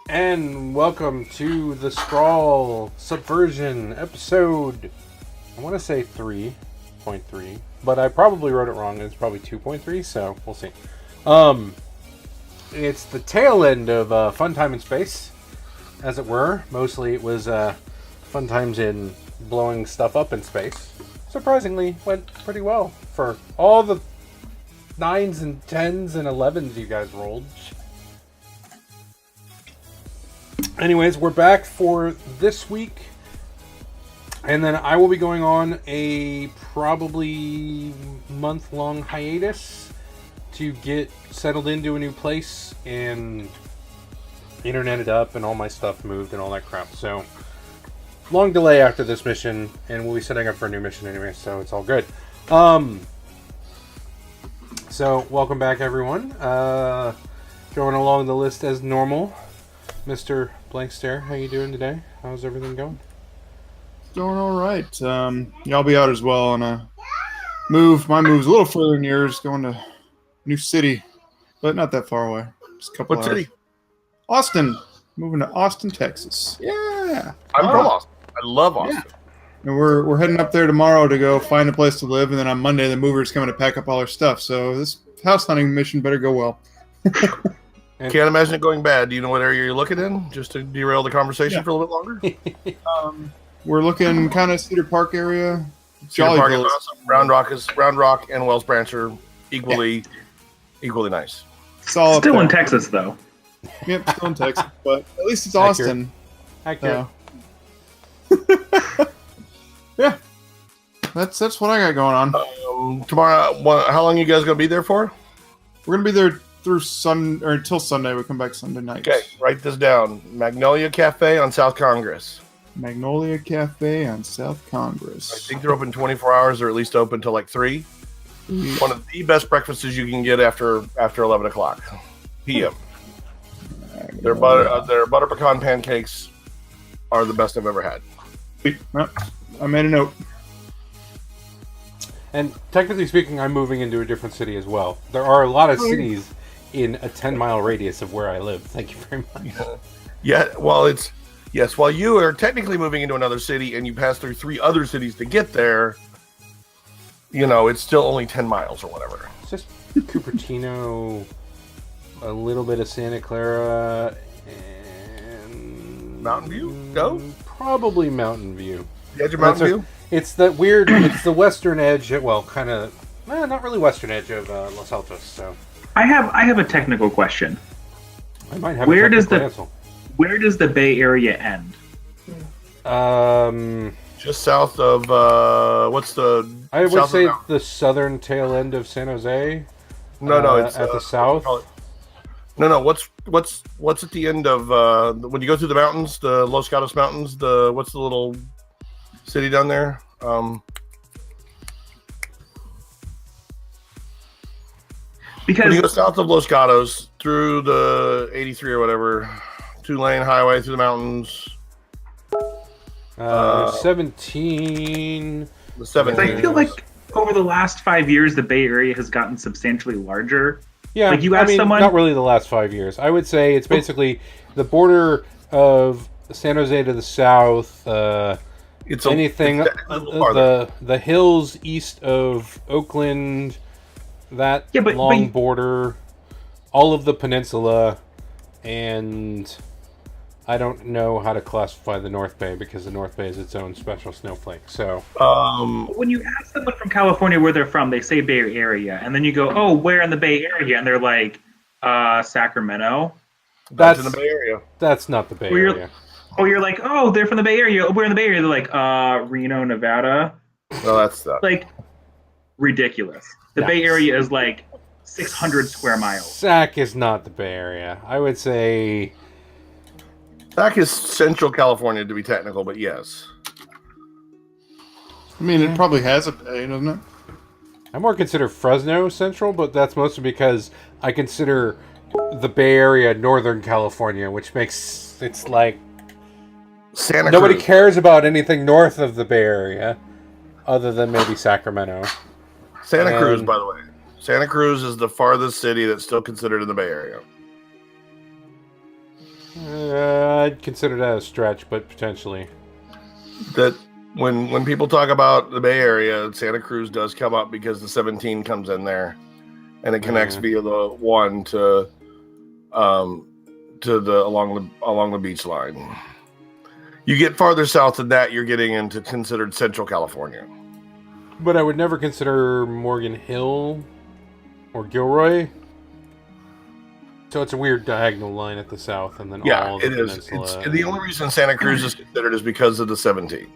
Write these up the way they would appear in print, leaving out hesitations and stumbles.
And welcome to the Sprawl Subversion episode, I want to say 3.3, but I probably wrote it wrong. It's probably 2.3, so we'll see. It's the tail end of Funtime in space, as it were. Mostly it was fun times in blowing stuff up in space. Surprisingly, went pretty well for all the 9s and 10s and 11s you guys rolled. Anyways, we're back for this week, and then I will be going on a probably month-long hiatus to get settled into a new place and interneted up and all my stuff moved and all that crap. So, long delay after this mission, and we'll be setting up for a new mission anyway, so it's all good. So, welcome back, everyone. Going along the list as normal. Mr. Blank Stare, how you doing today? How's everything going? Doing all right. Yeah, I'll be out as well on a move. My move's a little further than yours, going to new city, but not that far away. Just a couple hours. What city? Austin. Moving to Austin, Texas. Yeah. I'm from Austin. I love Austin. Yeah. And we're heading up there tomorrow to go find a place to live, and then on Monday the mover's coming to pack up all our stuff. So this house hunting mission better go well. Can't imagine it going bad. Do you know what area you're looking in? Just to derail the conversation for a little bit longer. We're looking kind of Cedar Park area. Cedar Park is awesome. Round Rock and Wells Branch are equally nice. Still in Texas, though. Yep, still in Texas, but at least it's Austin. Accurate. Yeah, that's what I got going on. Tomorrow, how long are you guys going to be there for? We're gonna be there through until Sunday. We come back Sunday night. Okay, write this down. Magnolia Cafe on South Congress. Magnolia Cafe on South Congress. I think they're open 24 hours, or at least open till like 3. One of the best breakfasts you can get after 11 o'clock p.m. Their butter pecan pancakes are the best I've ever had. Well, I made a note. And technically speaking, I'm moving into a different city as well. There are a lot of cities in a 10-mile radius of where I live. Thank you very much. Yeah, well, while you are technically moving into another city and you pass through 3 other cities to get there, it's still only 10 miles or whatever. It's just Cupertino, a little bit of Santa Clara, and Mountain View? Go? Probably Mountain View. The edge of Mountain View? It's the weird, it's the western edge, well, kind of, not really western edge of Los Altos, so. I have a technical question. I might have Where a does technical Where does the Bay Area end? Just south of, what's the... I would say the southern tail end of San Jose. No, it's... at the south. No, what's at the end of, when you go through the mountains, the Los Gatos Mountains, what's the little city down there? Because when you go south of Los Gatos through the 83 or whatever, 2-lane highway through the mountains. 17. The 17. I feel like over the last 5 years, the Bay Area has gotten substantially larger. Yeah, like you ask someone, not really the last 5 years. I would say it's basically the border of San Jose to the south. It's anything the hills east of Oakland, that long border, all of the peninsula, and I don't know how to classify the North Bay because the North Bay is its own special snowflake. So when you ask someone from California where they're from, they say Bay Area, and then you go, "Oh, where in the Bay Area?" And they're like, "Sacramento." That's in the Bay Area. That's not the Bay Area. You're like, "Oh, they're from the Bay Area. We're in the Bay Area." They're like, Reno, Nevada." No, that's not. Like ridiculous. The Bay Area is like 600 square miles. Sac is not the Bay Area. I would say Sac is Central California to be technical, but yes. I mean, it probably has a bay, doesn't it? I more consider Fresno Central, but that's mostly because I consider the Bay Area Northern California, which makes it's like Santa nobody Cruz. cares about anything north of the Bay Area, other than maybe Sacramento. Santa Cruz, by the way. Santa Cruz is the farthest city that's still considered in the Bay Area. I'd consider that a stretch, but potentially. That when people talk about the Bay Area, Santa Cruz does come up because the 17 comes in there, and it connects via the 1 to the along the beach line. You get farther south than that, you're getting into considered Central California. But I would never consider Morgan Hill or Gilroy. So it's a weird diagonal line at the south, and then all the peninsula. It's the only reason Santa Cruz is considered is because of the 17.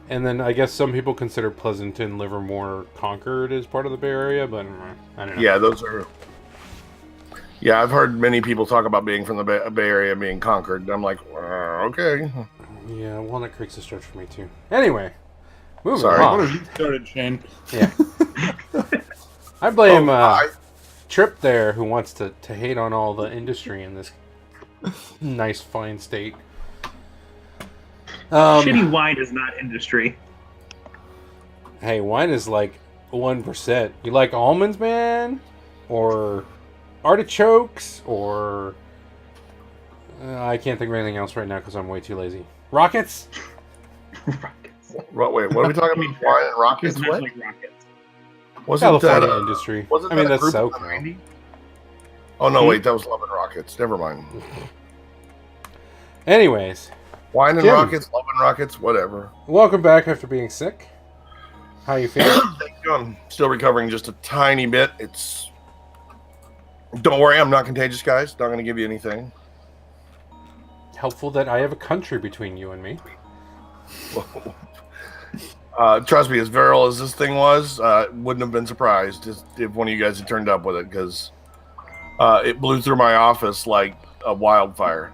And then I guess some people consider Pleasanton, Livermore, Concord as part of the Bay Area, but I don't know. Yeah, those are. Yeah, I've heard many people talk about being from the Bay Area, being Concord. And I'm like, okay. Yeah, Walnut Creek's a stretch for me too. Anyway, moving on. on. What have you started, Shane? Yeah. I blame Trip there, who wants to hate on all the industry in this nice, fine state. Shitty wine is not industry. Hey, wine is like 1%. You like almonds, man? Or artichokes? Or... I can't think of anything else right now because I'm way too lazy. Rockets? Rockets. Wait, what are we talking about? Wine and rockets? What? Like rockets. Wasn't California that industry? Wasn't I mean, that that's so SoCal. Oh no, wait, that was Love and Rockets. Never mind. Anyways, wine and Jim. rockets, love and rockets, whatever. Welcome back after being sick. How you feeling? Thank you. I'm still recovering just a tiny bit. Don't worry, I'm not contagious, guys. Not going to give you anything. Helpful that I have a country between you and me. Trust me, as virile as this thing was, wouldn't have been surprised if one of you guys had turned up with it, because it blew through my office like a wildfire.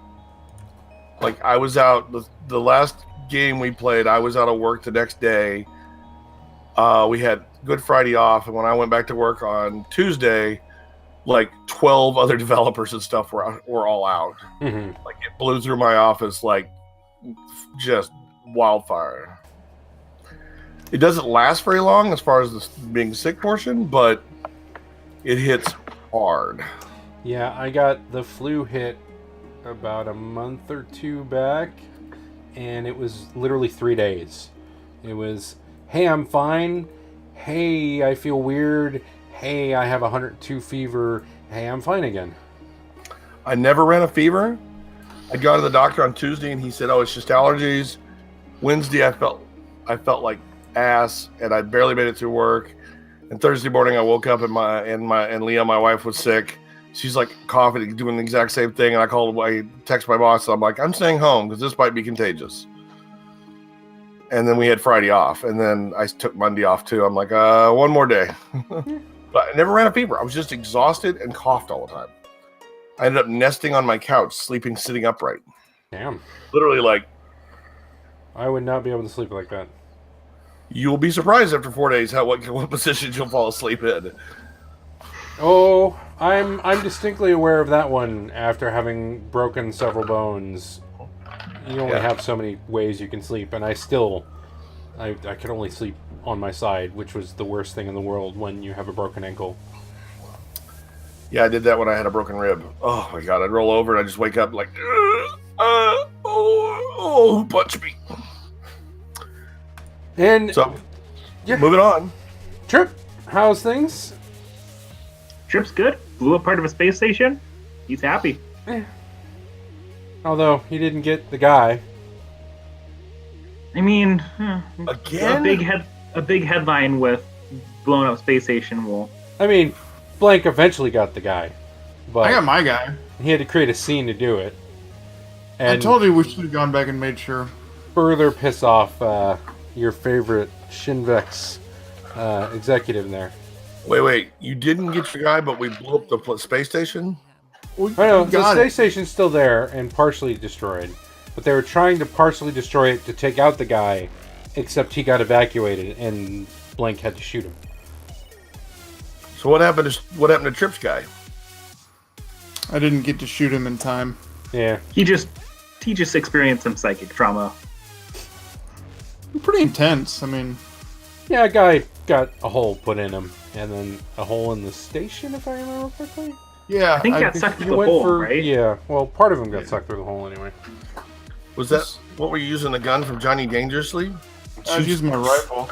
Like, I was out, the last game we played, I was out of work the next day. We had Good Friday off, and when I went back to work on Tuesday, like 12 other developers and stuff were all out. Mm-hmm. Like, it blew through my office like just wildfire. It doesn't last very long as far as the being sick portion, but it hits hard. Yeah, I got the flu hit about a month or two back, and it was literally 3 days. It was, hey, I'm fine. Hey, I feel weird. Hey, I have 102 fever. Hey, I'm fine again. I never ran a fever. I got to the doctor on Tuesday, and he said, "Oh, it's just allergies." Wednesday, I felt like ass, and I barely made it through work. And Thursday morning, I woke up and Leah, my wife, was sick. She's like coughing, doing the exact same thing. And I text my boss. And I'm like, I'm staying home because this might be contagious. And then we had Friday off, and then I took Monday off too. I'm like, one more day. But I never ran a fever. I was just exhausted and coughed all the time. I ended up nesting on my couch, sleeping sitting upright. Damn. Literally, like, I would not be able to sleep like that. you will be surprised after 4 days what positions you'll fall asleep in. Oh, I'm distinctly aware of that one after having broken several bones. You only have so many ways you can sleep, and I could only sleep on my side, which was the worst thing in the world when you have a broken ankle. Yeah, I did that when I had a broken rib. Oh my god, I'd roll over and I'd just wake up like, who punched me? And So, yeah. moving on. Trip, how's things? Trip's good. Blew up part of a space station. He's happy. Although he didn't get the guy. I mean, Again? a big headline with blown up space station will. I mean, Blank eventually got the guy, but I got my guy. he had to create a scene to do it. And I told you we should have gone back and made sure. further piss off your favorite Shinvex executive there. Wait, you didn't get your guy, but we blew up the space station? We I know, the got space it. station's still there and partially destroyed. But they were trying to partially destroy it to take out the guy, except he got evacuated and Blank had to shoot him. So what happened to Trip's guy? I didn't get to shoot him in time. Yeah. He just experienced some psychic trauma. Pretty intense. I mean, Yeah, a guy got a hole put in him, and then a hole in the station, if I remember correctly. yeah. I think he got sucked He through the went hole, for, right? Yeah, well, part of him got sucked through the hole anyway. Was that what were you using the gun from Johnny Dangerously? I was using my rifle.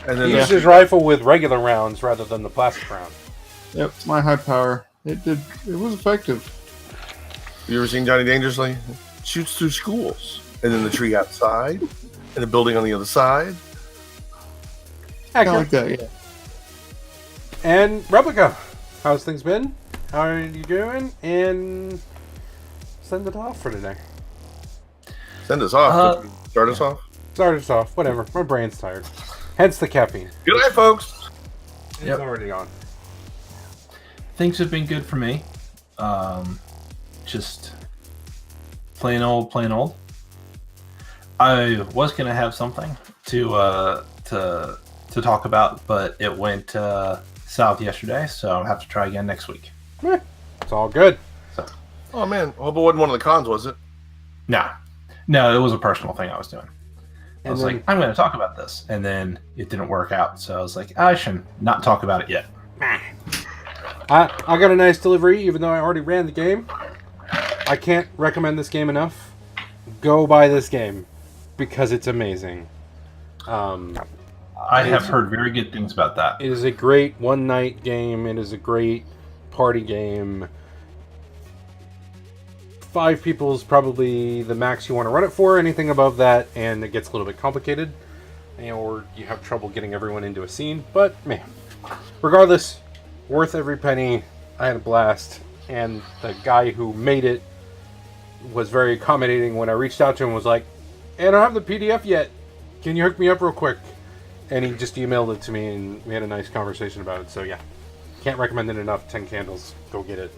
And then He used his rifle with regular rounds rather than the plastic round. Yep, my high power. It was effective. You ever seen Johnny Dangerously? Shoots through schools. And then the tree outside. And the building on the other side. Kind of Accurate. like that, yeah. And Replica, how's things been? How are you doing? And send it off for today. Send us off. Start us off. Start us off. Whatever. My brain's tired. Hence the caffeine. Good night, folks. It's Yep. already gone. Things have been good for me. Just plain old. I was gonna have something to talk about, but it went south yesterday, so I'll have to try again next week. It's all good. Oh, man. I hope it wasn't one of the cons, was it? No, it was a personal thing I was doing. I was like, I'm going to talk about this, and then it didn't work out, so I was like, I should not talk about it yet. I got a nice delivery, even though I already ran the game. I can't recommend this game enough. Go buy this game because it's amazing. I have heard very good things about that. It is a great one-night game. It is a great party game. 5 people is probably the max you want to run it for. Anything above that, and it gets a little bit complicated, or you have trouble getting everyone into a scene. But, man, regardless, worth every penny. I had a blast, and the guy who made it was very accommodating when I reached out to him. Was like, "Hey, I don't have the PDF yet. can you hook me up real quick? And he just emailed it to me, and we had a nice conversation about it. So yeah, can't recommend it enough. 10 Candles, go get it.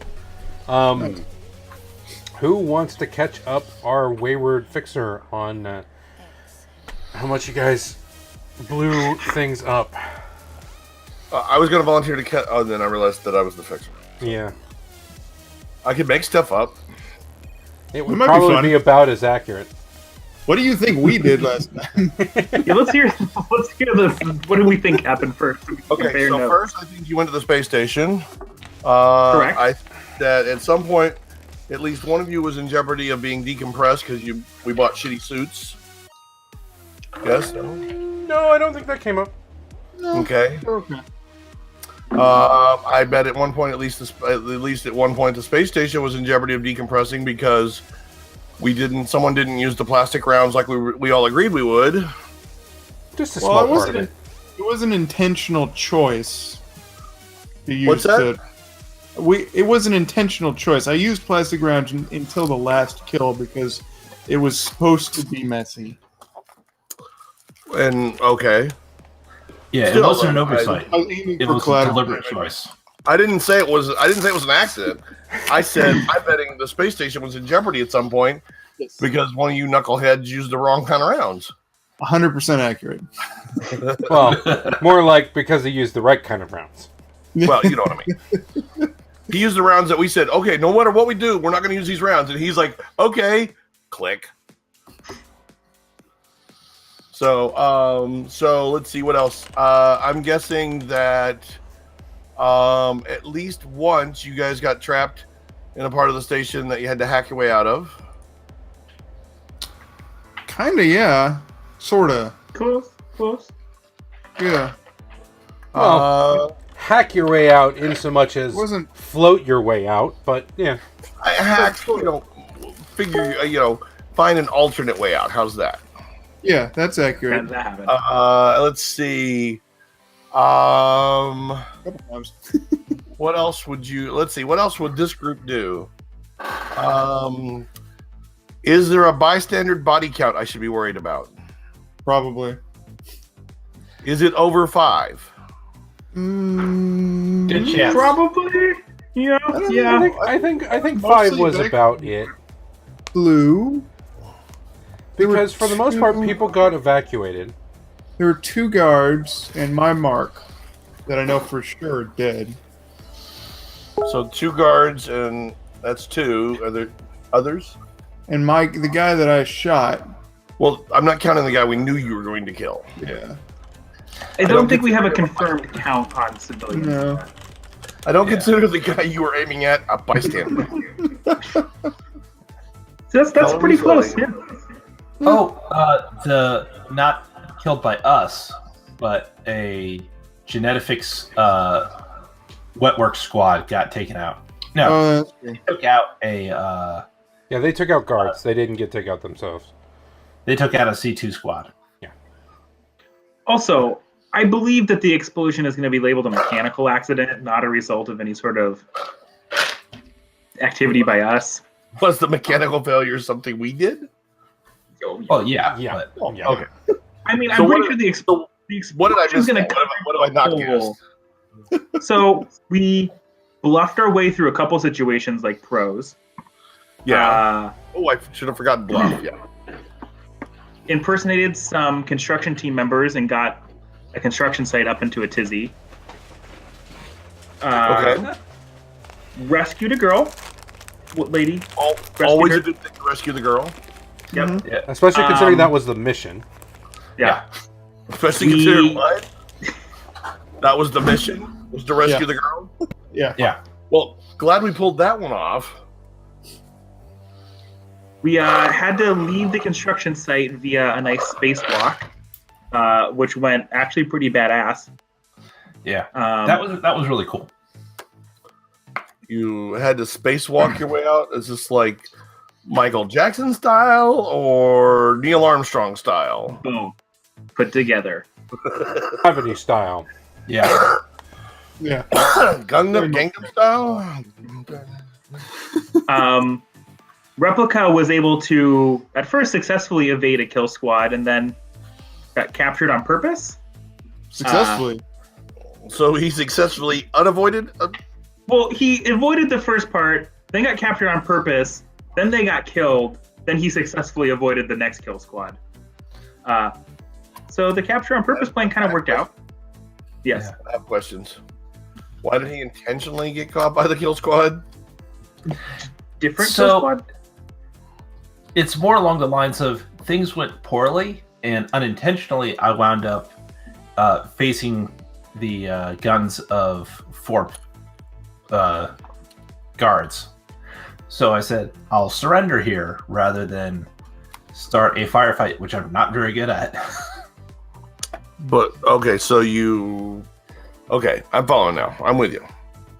Who wants to catch up our wayward fixer on how much you guys blew things up? I was going to volunteer to catch. Oh, then I realized that I was the fixer. Yeah, I could make stuff up. it would probably be about as accurate. What do you think we did last time? Yeah, let's hear the. What do we think happened first? Okay, so first, I think you went to the space station. Correct. That at some point, at least one of you was in jeopardy of being decompressed because we bought shitty suits. Yes. No, I don't think that came up. No. Okay. Okay. I bet at one point, at least at one point, the space station was in jeopardy of decompressing because someone didn't use the plastic rounds like we all agreed we would. Just a small part of it. It was an intentional choice to use. What's that? It was an intentional choice. I used plastic rounds until the last kill because it was supposed to be messy. And okay. Yeah, Still, it wasn't an oversight. It was a deliberate choice. I didn't say it was an accident. I said I'm betting the space station was in jeopardy at some point because one of you knuckleheads used the wrong kind of rounds. 100% accurate. Well, more like because he used the right kind of rounds. Well, you know what I mean. He used the rounds that we said, okay, no matter what we do, we're not going to use these rounds. And he's like, okay, click. So let's see what else. I'm guessing that at least once you guys got trapped in a part of the station that you had to hack your way out of. Kinda, yeah. Sorta. Close. Yeah. Well, hack your way out in so much as float your way out, but yeah. I hacked, find an alternate way out. How's that? Yeah, that's accurate. Let's see. Couple times. What else would this group do? Is there a bystander body count I should be worried about? Probably. Is it over 5? Good chance. Probably. Yeah. I think 5 was about it. Blue. Because for the most part, people got evacuated. There were 2 guards and my mark that I know for sure are dead. So 2 guards, and that's 2. Are there others? And the guy that I shot. Well, I'm not counting the guy we knew you were going to kill. Yeah. I don't think we have a confirmed count on civilians. No. I don't consider the guy you were aiming at a bystander. That's pretty close. Yeah. The not killed by us, but a genetics wetwork squad got taken out. No, they took out a. Yeah, they took out guards. They didn't get taken out themselves. They took out a C2 squad. Yeah. Also, I believe that the explosion is going to be labeled a mechanical accident, not a result of any sort of activity by us. Was the mechanical failure something we did? Oh yeah. But, yeah. Okay. I mean, I'm pretty sure the explosion what did I miss? Going what have I not guessed? So we bluffed our way through a couple situations like pros. Yeah. I should have forgotten bluff. Yeah. Impersonated some construction team members and got a construction site up into a tizzy. Okay. Rescued a girl. What lady? Always a good thing to rescue the girl. Yep. Mm-hmm. Yeah. Especially considering that was the mission. Yeah. Especially considering what? That was the mission? Was to rescue the girl? Yeah. Well, glad we pulled that one off. We had to leave the construction site via a nice spacewalk, which went actually pretty badass. Yeah. That was really cool. You had to spacewalk your way out? Is this like Michael Jackson style or Neil Armstrong style? Boom. Put together. Gravity style. Yeah. Yeah. Gangnam style? Replica was able to, at first, successfully evade a kill squad, and then got captured on purpose. Successfully. So he successfully unavoided. Well, he avoided the first part, then got captured on purpose, then they got killed, then he successfully avoided the next kill squad. So the capture on purpose plan kind of worked out. Yes. I have questions. Why did he intentionally get caught by the kill squad? Different So- kill squad? It's more along the lines of things went poorly, and unintentionally, I wound up facing the guns of 4 guards. So I said, I'll surrender here rather than start a firefight, which I'm not very good at. But okay, so okay, I'm following now. I'm with you.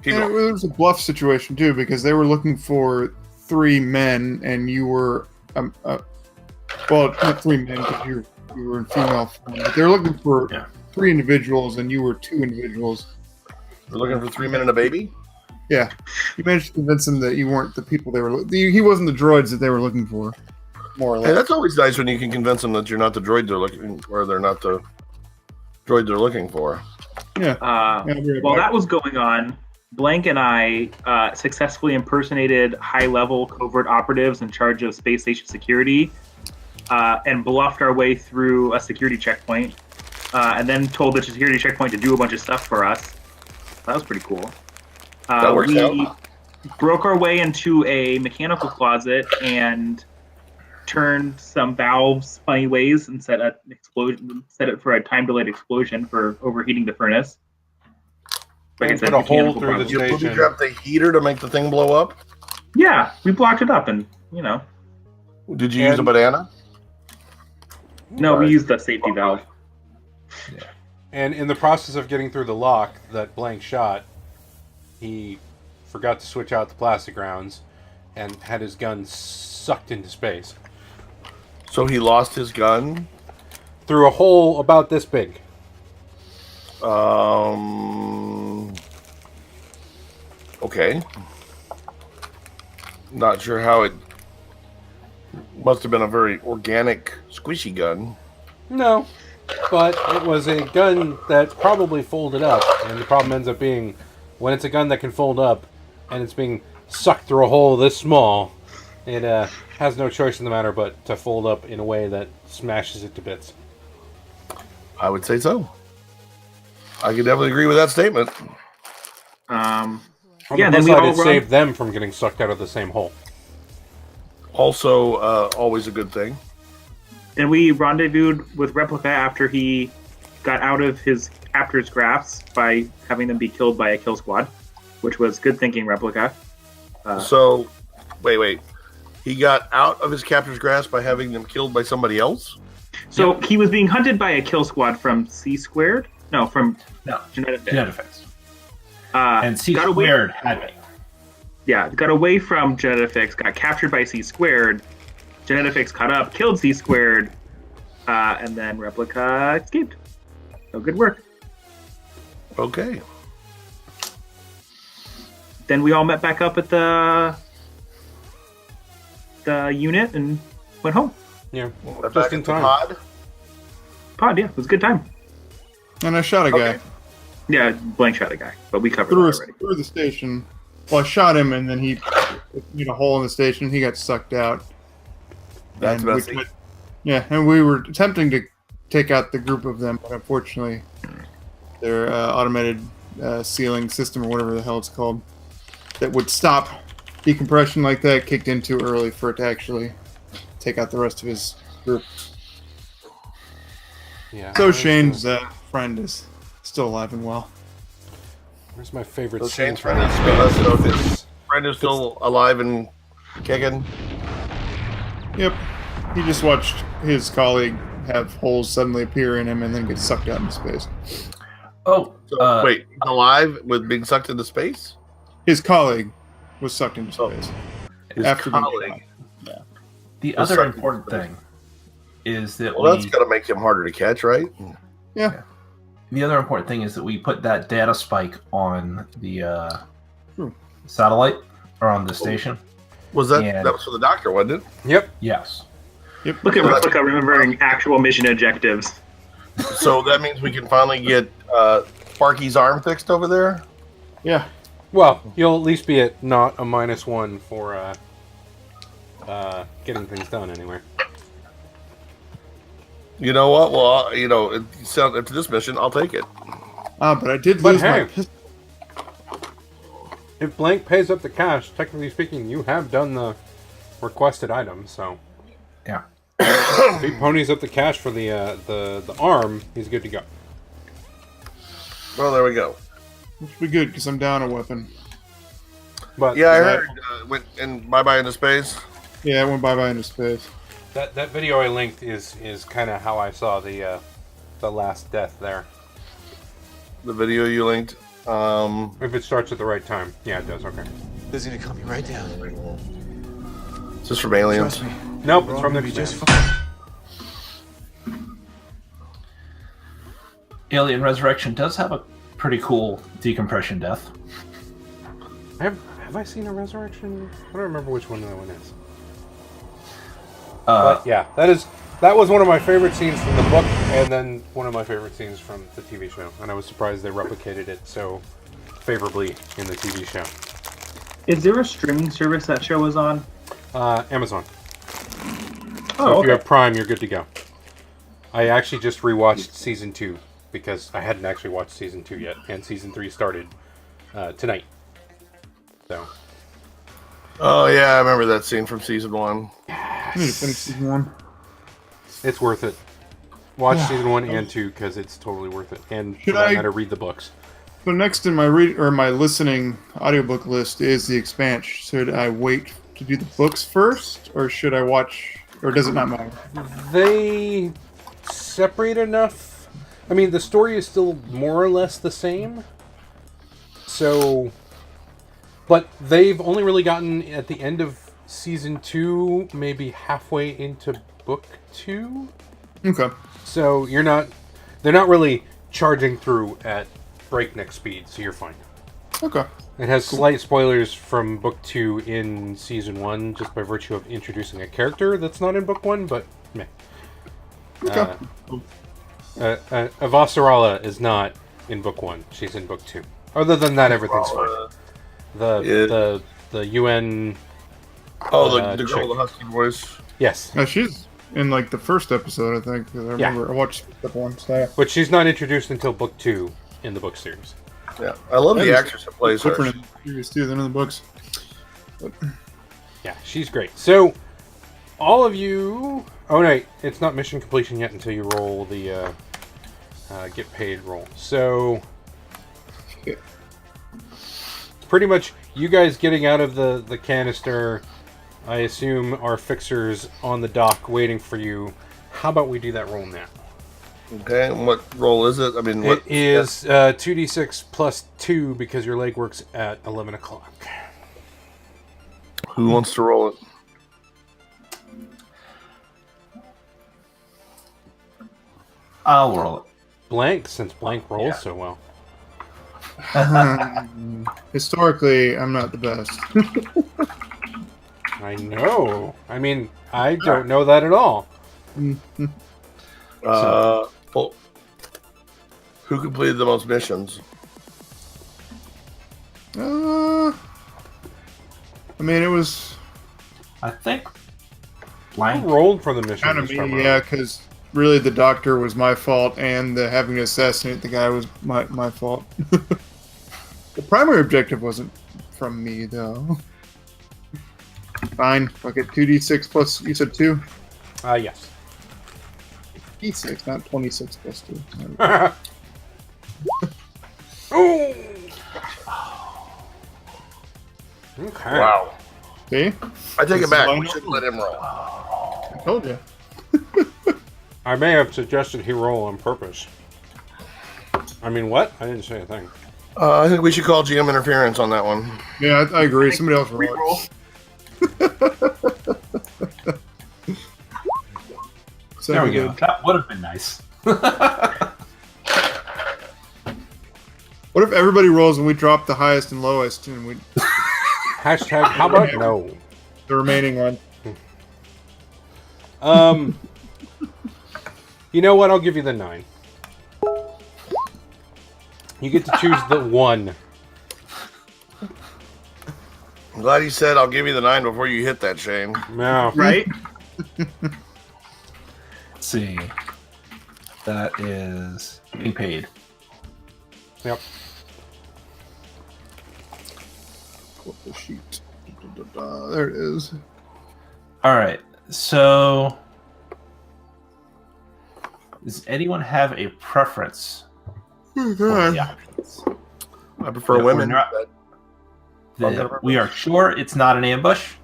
Keep And it going. was a bluff situation too, because they were looking for 3 men, and you were, well, not 3 men because you were in female form, but they were looking for 3 individuals, and you were 2 individuals. We're looking for 3 men and a baby. Yeah, you managed to convince them that you weren't the people they were. He wasn't the droids that they were looking for, more or less. Hey, that's always nice when you can convince them that you're not the droid they're looking, or they're not the droid they're looking for. Yeah. While that was going on, Blank and I successfully impersonated high-level covert operatives in charge of space station security and bluffed our way through a security checkpoint and then told the security checkpoint to do a bunch of stuff for us. That was pretty cool. That works we out. broke our way into a mechanical closet and turned some valves funny ways and set it for a time-delayed explosion for overheating the furnace. Like I said, Put a hole mechanical through the problems. You booby station. trapped the heater to make the thing blow up. Yeah, we blocked it up, and Did you use a banana? no, we used the safety valve. And in the process of getting through the lock that Blank shot, he forgot to switch out the plastic rounds and had his gun sucked into space. So he lost his gun. Through a hole about this big. Okay. Not sure how it must have been a very organic, squishy gun. No, but it was a gun that probably folded up, and the problem ends up being when it's a gun that can fold up and it's being sucked through a hole this small, it has no choice in the matter but to fold up in a way that smashes it to bits. I would say so. I could definitely agree with that statement. On Yeah, the then plus we side, all it run- saved them from getting sucked out of the same hole. Also, always a good thing. And we rendezvoused with Replica after he got out of his captor's grasp by having them be killed by a kill squad, which was good thinking, Replica. So, wait. He got out of his captor's grasp by having them killed by somebody else? So he was being hunted by a kill squad from C-squared? No, from Genetic. Genetics. And C got away. squared had me. Yeah, got away from Genetics, got captured by C-squared. Genetics caught up, killed C-squared, and then Replica escaped. So good work. Okay. Then we all met back up at the unit and went home. Yeah, Back just in at the time. Pod, yeah, it was a good time. And I shot a guy Okay. Yeah, Blank shot a guy, but we covered through, that already. through the station. Well, I shot him, and then he hit a hole in the station. He got sucked out. That's And we messy. went- Yeah, and we were attempting to take out the group of them, but unfortunately, their automated sealing system, or whatever the hell it's called, that would stop decompression like that, kicked in too early for it to actually take out the rest of his group. Yeah. So Shane's friend is still alive and well. Where's my favorite So scene Shane's from friend this is still- space? so his friend is still alive and kicking. Yep. He just watched his colleague have holes suddenly appear in him and then get sucked out into space. Oh, So, wait, he's alive with being sucked into space? His colleague was sucked into Oh. space. His After being colleague. the was other sucked important into thing is that Well, that's going to make him harder to catch, right? Yeah. the other important thing is that we put that data spike on the Hmm. satellite or on the station. Was that Yeah. that was for the doctor, wasn't it? Yep. Yes. Yep. Look at So that's- Replica remembering actual mission objectives. So that means we can finally get Sparky's arm fixed over there? Yeah. Well, you'll at least be at not a -1 for getting things done anyway. You know what? Well, after this mission, I'll take it. But I did But lose my hey. pistol. If Blank pays up the cash, technically speaking, you have done the requested item, so... Yeah. If he ponies up the cash for the arm, he's good to go. Well, there we go. Which would be good, because I'm down a weapon. But Yeah, I heard went and bye-bye into space. Yeah, it went bye-bye into space. that video I linked is kind of how I saw the last death there. The video you linked. If it starts at the right time. Yeah, it does, okay. This is gonna calm you right down. Is this from Aliens? Trust me. Nope, We're it's all from gonna the be just exam. fine. Alien Resurrection does have a pretty cool decompression death. Have I seen a resurrection? I don't remember which one that one is. Uh, But yeah, that was one of my favorite scenes from the book, and then one of my favorite scenes from the TV show. And I was surprised they replicated it so favorably in the TV show. Is there a streaming service that show is on? Amazon. So Oh, if you okay. have Prime, you're good to go. I actually just rewatched season 2 because I hadn't actually watched season 2 yet, and season 3 started tonight. So Oh, yeah, I remember that scene from season 1. I need to finish season 1. it's worth it. Watch season 1 and 2 because it's totally worth it. And Should for that I- matter, read the books. So next in my my listening audiobook list is the expansion. Should I wait to do the books first, or should I watch, or does it not matter? They separate enough. I mean, the story is still more or less the same. So, but they've only really gotten at the end of season 2, maybe halfway into book 2. Okay. So they're not really charging through at breakneck speed, so you're fine. Okay. It has slight spoilers from book 2 in season 1, just by virtue of introducing a character that's not in book 1, but meh. Okay. Avasarala is not in book 1. She's in book 2. Other than that, everything's fine. The UN... Oh, the girl chick. with the husky voice. Yes. Now she's in like the first episode, I think. 'Cause I remember I watched that one. So yeah. But she's not introduced until book 2 in the book series. Yeah, I love That the is actress that plays her. Different in the series too than in the books. Yeah, she's great. So, all of you... Oh, no, it's not mission completion yet until you roll the get paid roll. So, Yeah. pretty much you guys getting out of the canister, I assume, are fixers on the dock waiting for you. How about we do that roll now? Okay, and what role is it? I mean, what It is 2d6 plus 2 because your leg works at 11 o'clock. Who wants to roll it? I'll roll it. Blank, since Blank rolls so well. Historically, I'm not the best. I know. I mean, I don't know that at all. Well, who completed the most missions? I mean, it was I think Who blank. rolled for the mission? kind of this me, time yeah, around? because really the doctor was my fault, and the having to assassinate the guy was my fault. The primary objective wasn't from me, though. Fine, fuck it. 2d6 plus, you said 2? Yes. D6, not 26 plus 2. Oh! Okay. Wow. See? I take This it back. is We shouldn't let him roll. I told you. I may have suggested he roll on purpose. I mean, what? I didn't say a thing. I think we should call GM interference on that one. Yeah, I agree. Somebody else roll. There we go. That would have been nice. What if everybody rolls and we drop the highest and lowest, and we Hashtag, how about no? the remaining one? You know what? I'll give you the 9. You get to choose the one. I'm glad he said, "I'll give you the 9 before you hit that, Shane." No. Right? Let's see. That is being paid. Yep. Pull up the sheet. There it is. All right. So, does anyone have a preference for the options? I prefer Yeah, women. we're not- we are sure it's not an ambush,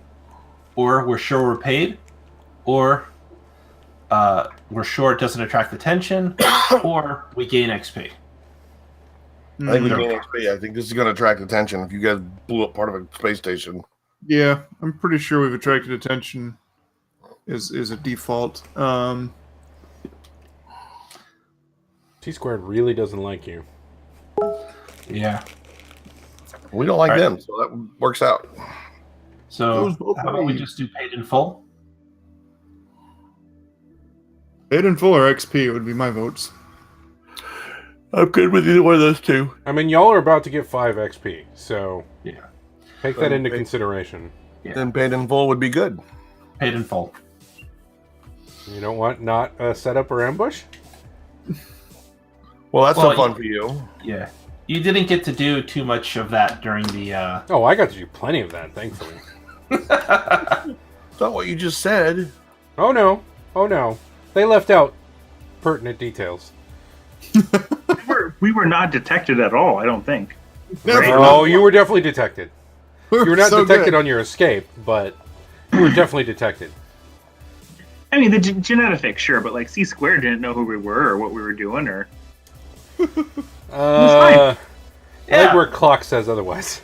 or we're sure we're paid, or we're sure it doesn't attract attention, or we gain XP. I think we gain XP. I think this is going to attract attention. If you guys blew up part of a space station, Yeah, I'm pretty sure we've attracted attention. Is a default. T-Squared really doesn't like you. Yeah. we don't like All right. them, so that works out. So, Those both how about we ways. just do paid in full? Paid in full or XP would be my votes. I'm good with either one of those two. I mean, y'all are about to get 5 XP, so Yeah. take that into consideration. Yeah. Then paid in full would be good. Paid in full. You don't want not a setup or ambush? Well, that's Well, no fun for you. Yeah. You didn't get to do too much of that during the. Oh, I got to do plenty of that, thankfully. It's not what you just said. Oh no. Oh no. They left out pertinent details. We were not detected at all, I don't think. Never. Right. Oh, you were definitely detected. We're You were not so detected good. on your escape, but you were definitely detected. I mean, the genetics, sure, but like C Squared didn't know who we were or what we were doing, or I like Yeah. where clock says otherwise.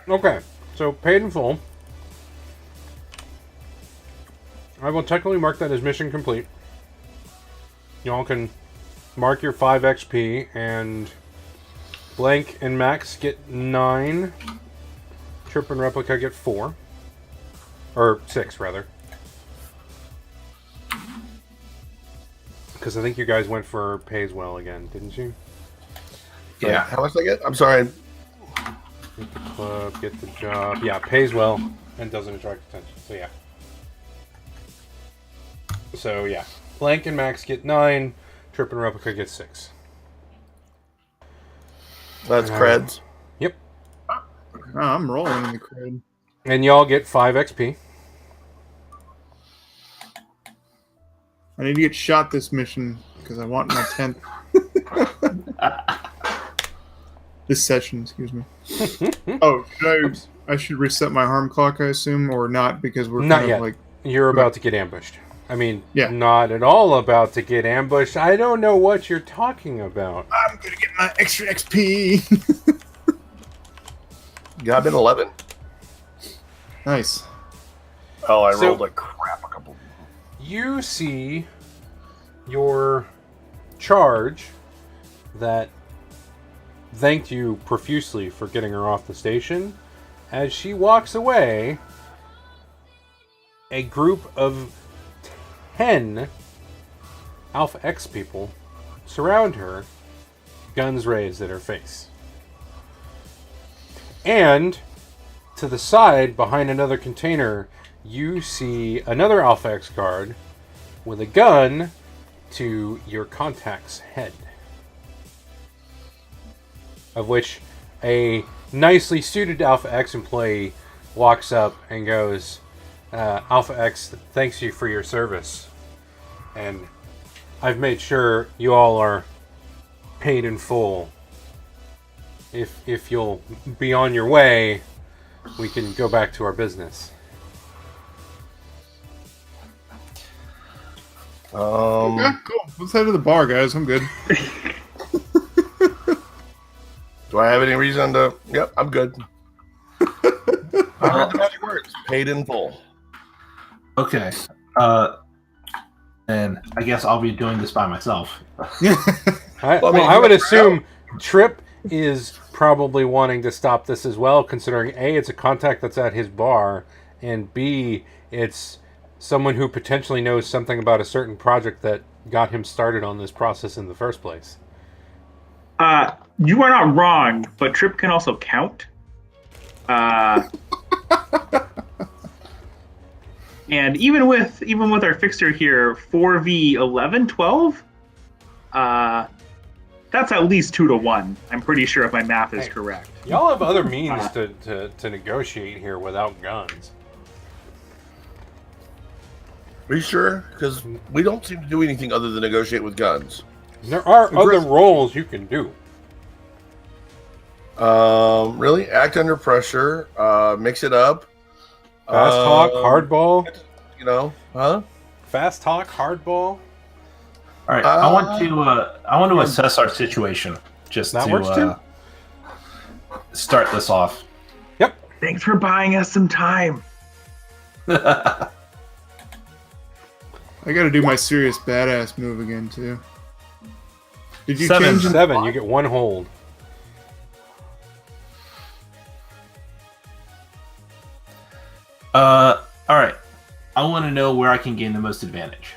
Okay, so paid in full. I will technically mark that as mission complete. Y'all can mark your 5 XP, and Blank and Max get 9. Trip and Replica get 4. Or 6, rather. Because I think you guys went for pays well again, didn't you? Yeah. How much did I get? I'm sorry. Get the club, get the job. Yeah, pays well and doesn't attract attention. So yeah. So yeah, Blank and Max get 9. Trip and Replica get 6. That's creds. Yep. Oh, I'm rolling in the cred. And y'all get 5 XP. I need to get shot this mission because I want my 10th. This session, excuse me. Oh, I should reset my harm clock, I assume, or not, because we're Not kind yet. of like... You're about to get ambushed. I mean, Yeah. not at all about to get ambushed. I don't know what you're talking about. I'm gonna get my extra XP. Yeah, I've been 11. Nice. Oh, I So- rolled like crap a couple. You see your charge that thanked you profusely for getting her off the station. As she walks away, a group of 10 Alpha X people surround her, guns raised at her face. And to the side, behind another container, you see another Alpha X guard with a gun to your contact's head. Of which a nicely suited Alpha X employee walks up and goes, Alpha X thanks you for your service. And I've made sure you all are paid in full. If you'll be on your way, we can go back to our business. Yeah, cool. Let's head to the bar, guys. I'm good. Do I have any reason to? Yep, I'm good. I heard the magic words. Paid in full. Okay. And I guess I'll be doing this by myself. I Well, I mean, I would you- assume Trip is probably wanting to stop this as well, considering A, it's a contact that's at his bar, and B, it's someone who potentially knows something about a certain project that got him started on this process in the first place. You are not wrong, but Trip can also count. And even with our fixer here, 4v11, 12, that's at least 2 to 1. I'm pretty sure if my math is correct. Y'all have other means to negotiate here without guns. Are you sure? Because we don't seem to do anything other than negotiate with guns. There are other roles you can do. Really? Act under pressure. Mix it up. Fast talk, hardball. You know, huh? Fast talk, hardball. All right, I want to assess our situation just That works too. Start this off. Yep. Thanks for buying us some time. I got to do my serious badass move again too. Did you change it? 7. You get 1 hold. All right. I want to know where I can gain the most advantage.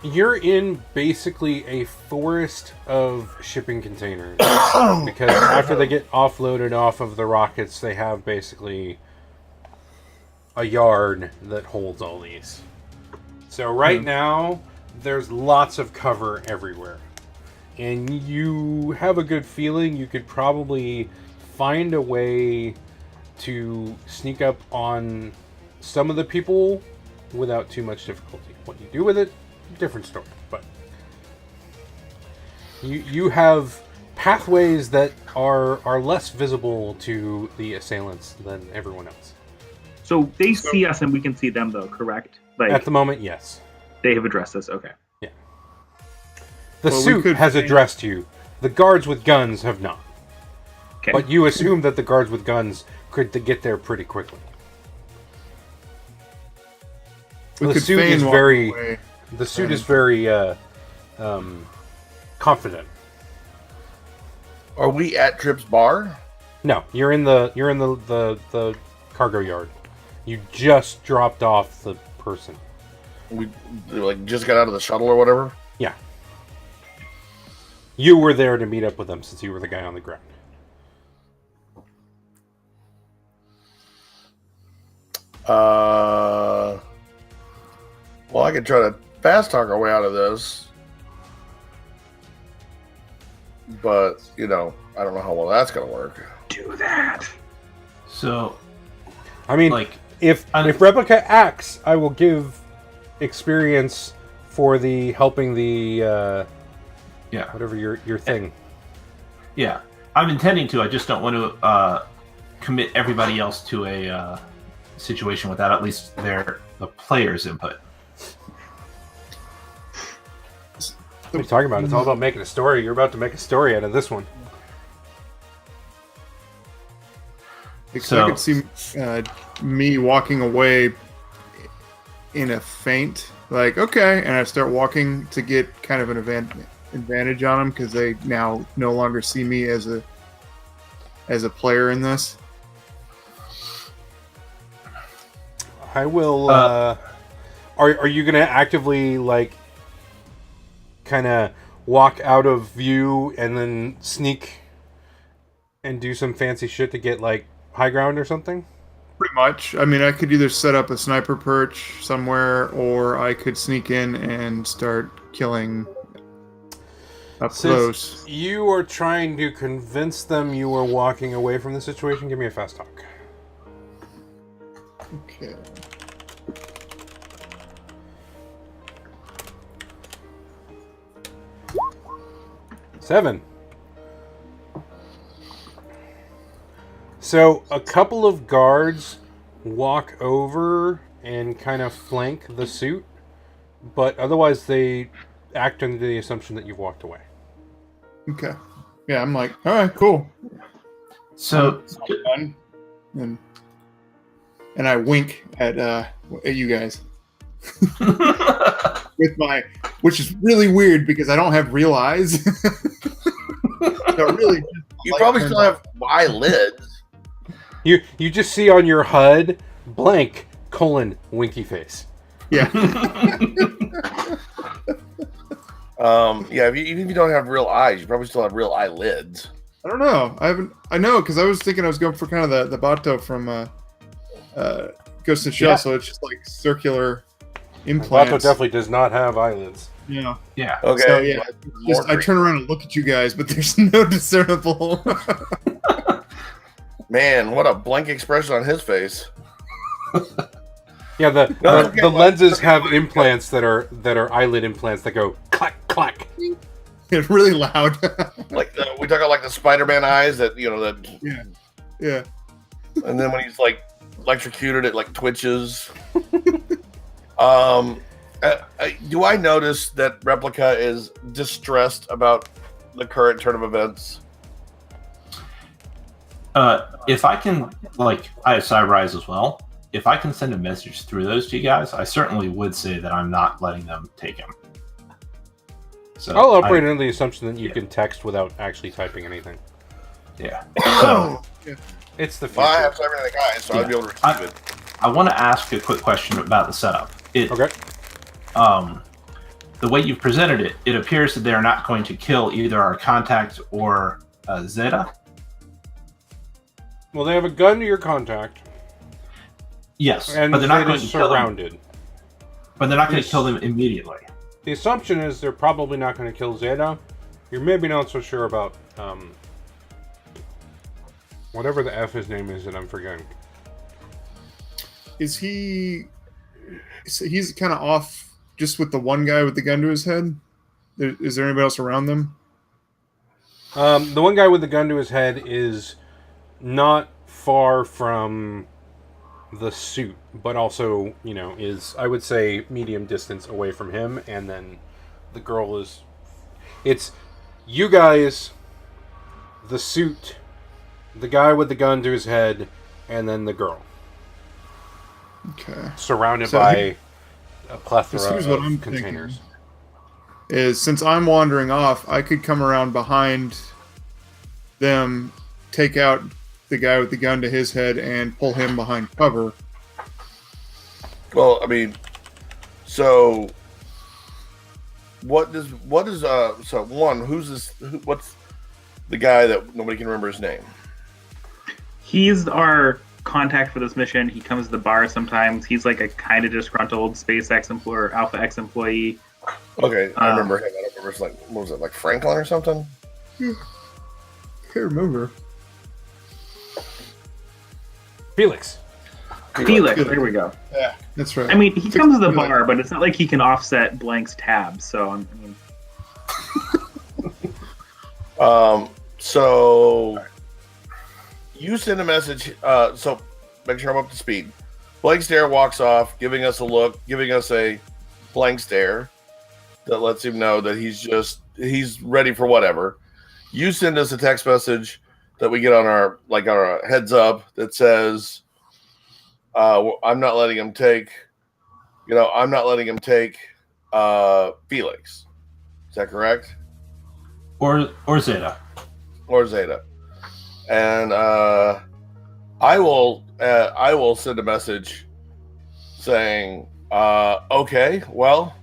You're in basically a forest of shipping containers because after they get offloaded off of the rockets, they have basically a yard that holds all these. So right now, there's lots of cover everywhere. And you have a good feeling you could probably find a way to sneak up on some of the people without too much difficulty. What you do with it, different story. But you have pathways that are less visible to the assailants than everyone else. So they see us and we can see them, though, correct? Like, At the moment, yes. they have addressed us. Okay. The suit has addressed you. The guards with guns have not. Okay. But you assume that the guards with guns could get there pretty quickly. The suit is very confident. Are we at Trip's bar? No, you're in the cargo yard. You just dropped off the person. We like just got out of the shuttle or whatever. Yeah. You were there to meet up with them since you were the guy on the ground. Well, I could try to fast talk our way out of this, but I don't know how well that's gonna work. Do that. So, I mean, if Replica acts, I will give experience for the helping the whatever your thing. Yeah, I'm intending to. I just don't want to commit everybody else to a situation without at least the player's input. What are you talking about? It's all about making a story. You're about to make a story out of this one. So I could see me walking away in a feint, like, okay, and I start walking to get kind of an advantage on them because they now no longer see me as a player in this. I will. Are you going to actively kind of walk out of view and then sneak and do some fancy shit to get high ground or something? Pretty much. I mean, I could either set up a sniper perch somewhere, or I could sneak in and start killing up close. You are trying to convince them you are walking away from the situation. Give me a fast talk. Okay. Seven. So a couple of guards walk over and kind of flank the suit, but otherwise they act under the assumption that you've walked away. Okay. Yeah, I'm like, all right, cool. So, and I wink at you guys with which is really weird because I don't have real eyes. So really, you probably still have eyelids. You just see on your HUD blank : winky face. Yeah. Yeah. Even if you don't have real eyes, you probably still have real eyelids. I don't know. I know because I was thinking I was going for kind of the Bato from Ghost in the Shell, Yeah. so it's just like circular Vato implants. definitely does not have eyelids. Yeah. Yeah. Okay. So yeah, More I turn around and look at you guys, but there's no discernible. Man, what a blank expression on his face. Yeah, the Okay, lenses have implants that are eyelid implants that go clack clack. It's really loud. Like we talk about like the Spider-Man eyes that Yeah. and then when he's like electrocuted, it like twitches. Do I notice that Replica is distressed about the current turn of events? If I can, like, I have Cybereyes as well. If I can send a message through those to you guys, I certainly would say that I'm not letting them take him. So I'll operate under the assumption that you can text without actually typing anything. Yeah. So It's the future. Well, I have cybernetic eyes, so I'd be able to receive it. I want to ask a quick question about the setup. Okay. The way you've presented it, it appears that they're not going to kill either our contact or Zeta. Well, they have a gun to your contact, Yes, and but they're not going Zeta's to kill them. surrounded. But they're not going to Yes. kill them immediately. The assumption is they're probably not going to kill Zeta. You're maybe not so sure about whatever the F his name is that I'm forgetting. Is he? So he's kind of off, just with the one guy with the gun to his head. Is there anybody else around them? The one guy with the gun to his head is not far from the suit, but also, is, I would say, medium distance away from him, and then the girl is... It's you guys, the suit, the guy with the gun to his head, and then the girl. Okay. Surrounded So by a plethora here's what of I'm containers. thinking. Is since I'm wandering off, I could come around behind them, take out the guy with the gun to his head, and pull him behind cover. Well, I mean, so what does so one? Who's this? What's the guy that nobody can remember his name? He's our contact for this mission. He comes to the bar sometimes. He's like a kind of disgruntled SpaceX employee or Alpha X employee. Okay, I remember him. I don't remember. It's like, what was it, like Franklin or something? I can't remember. Felix. Felix, there we go. Yeah, that's right. I mean, he comes to the bar, but it's not like he can offset Blank's tabs. So, I mean, So you send a message. So make sure I'm up to speed. Blank stare walks off, giving us a look, giving us a blank stare that lets him know that he's ready for whatever. You send us a text message that we get on our heads up that says, I'm not letting him take Felix. Is that correct? Or Zeta. Or Zeta. And I will send a message saying, okay, well,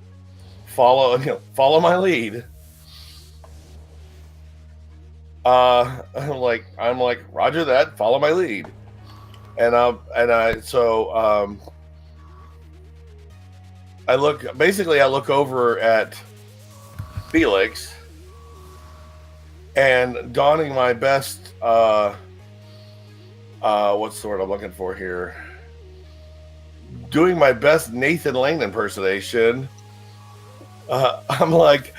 follow my lead. I'm like, Roger that, follow my lead. And I look over at Felix and donning my best what's the word I'm looking for here? Doing my best Nathan Lane impersonation. I'm like,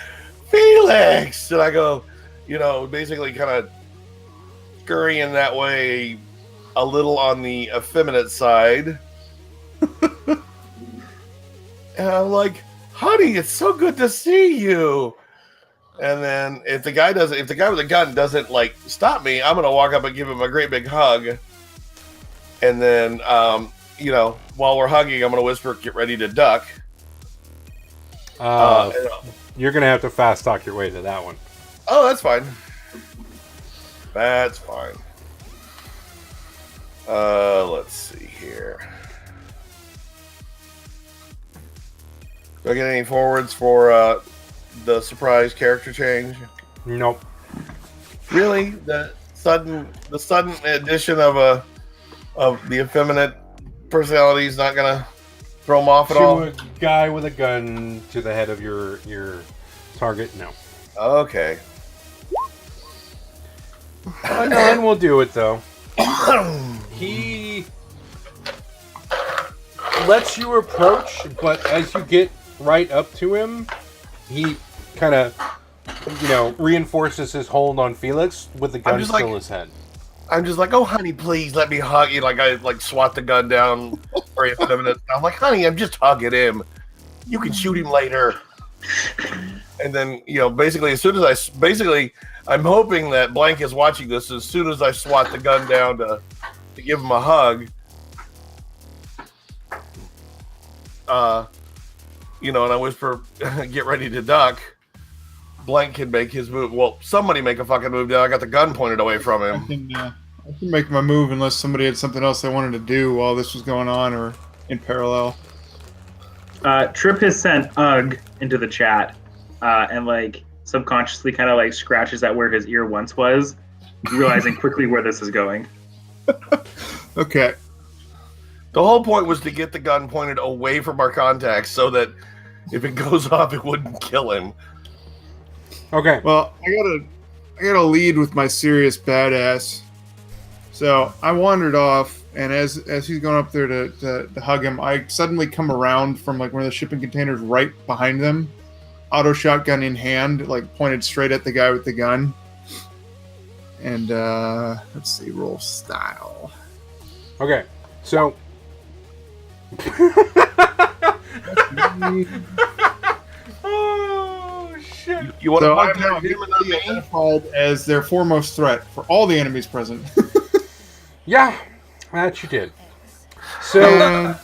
Felix! And I go, basically kind of scurrying that way a little on the effeminate side. And I'm like, honey, it's so good to see you. And then if the guy with the gun doesn't stop me, I'm gonna walk up and give him a great big hug. And then while we're hugging, I'm gonna whisper, "Get ready to duck." You're gonna have to fast talk your way to that one. Oh, that's fine. That's fine. Let's see here. Do I get any forwards for the surprise character change? Nope. Really? The sudden addition of the effeminate personality is not gonna throw them off at all? To a guy with a gun to the head of your target, no. Okay. None will do it though. He lets you approach, but as you get right up to him, he kind of, reinforces his hold on Felix with the gun still in his head. I'm just like, oh, honey, please let me hug you. Like, I swat the gun down for a minute. I'm like, honey, I'm just hugging him. You can shoot him later. And then, basically, I'm hoping that Blank is watching this. As soon as I swat the gun down to give him a hug, and I whisper, get ready to duck. Blank can make his move. Well, somebody make a fucking move now. I got the gun pointed away from him. I can make my move unless somebody had something else they wanted to do while this was going on or in parallel. Trip has sent UG into the chat and subconsciously kind of scratches at where his ear once was, realizing quickly where this is going. Okay. The whole point was to get the gun pointed away from our contacts so that if it goes off, it wouldn't kill him. Okay. Well, I gotta lead with my serious badass. So I wandered off, and as he's going up there to hug him, I suddenly come around from one of the shipping containers right behind them, auto shotgun in hand, pointed straight at the guy with the gun. And let's see, roll style. Okay, so. Oh shit! You want so to I'm now identified as their foremost threat for all the enemies present. Yeah, that you did. So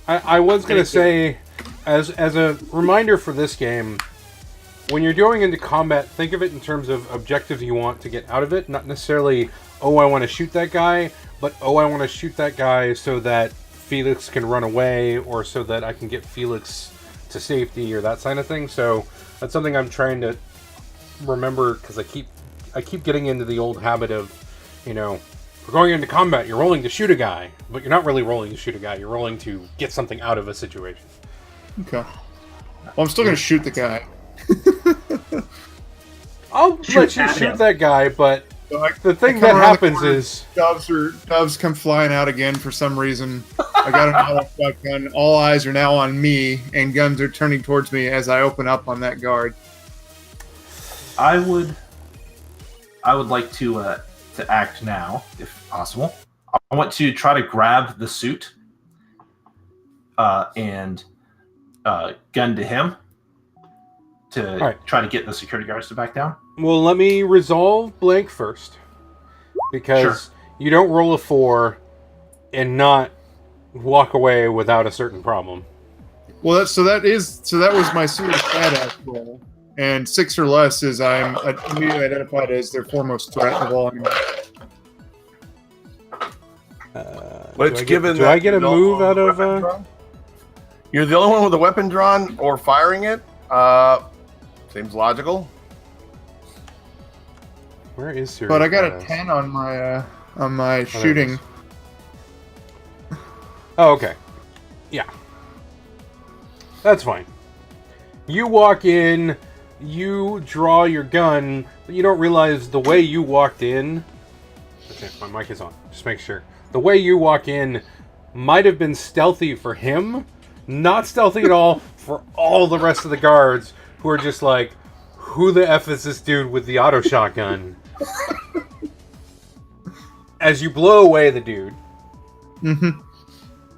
I was gonna say, as a reminder for this game, when you're going into combat, think of it in terms of objectives you want to get out of it, not necessarily, oh, I want to shoot that guy, but oh, I want to shoot that guy so that Felix can run away, or so that I can get Felix to safety, or that kind of thing. So that's something I'm trying to remember, because I keep getting into the old habit of, if we're going into combat, you're rolling to shoot a guy, but you're not really rolling to shoot a guy. You're rolling to get something out of a situation. Okay. Well, I'm still going to shoot the guy. I'll let you shoot that guy, but the thing that happens is doves come flying out again for some reason. I got an auto shotgun. All eyes are now on me, and guns are turning towards me as I open up on that guard. I would like to act now, if possible. I want to try to grab the suit and gun to him to try to get the security guards to back down. Well, let me resolve Blank first, because you don't roll a 4 and not walk away without a certain problem. Well, that was my serious badass roll, and 6 or less is I'm immediately identified as their foremost threat of all enemies. Do I get a move out of? You're the only one with a weapon drawn or firing it. Seems logical. Where is your? But I got a 10 on my shooting. Oh, okay. Yeah. That's fine. You walk in, you draw your gun, but you don't realize the way you walked in... Okay, my mic is on. Just make sure. The way you walk in might have been stealthy for him, not stealthy at all for all the rest of the guards, who are just like, who the F is this dude with the auto shotgun? As you blow away the dude,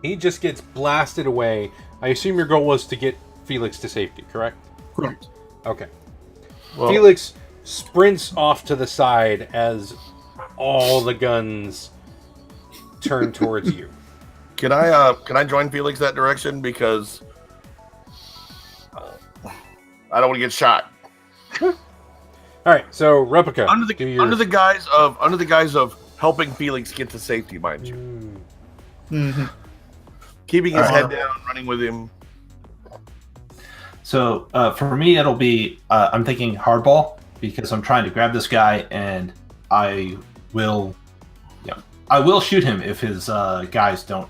he just gets blasted away. I assume your goal was to get Felix to safety, correct? Correct. Okay. Well, Felix sprints off to the side as all the guns turn towards you. Can I join Felix that direction, because I don't want to get shot. All right, so Replica, under the guise of helping Felix get to safety, mind you. Keeping his head down, running with him. So for me, it'll be I'm thinking hardball because I'm trying to grab this guy, and I will, I will shoot him if his guys don't,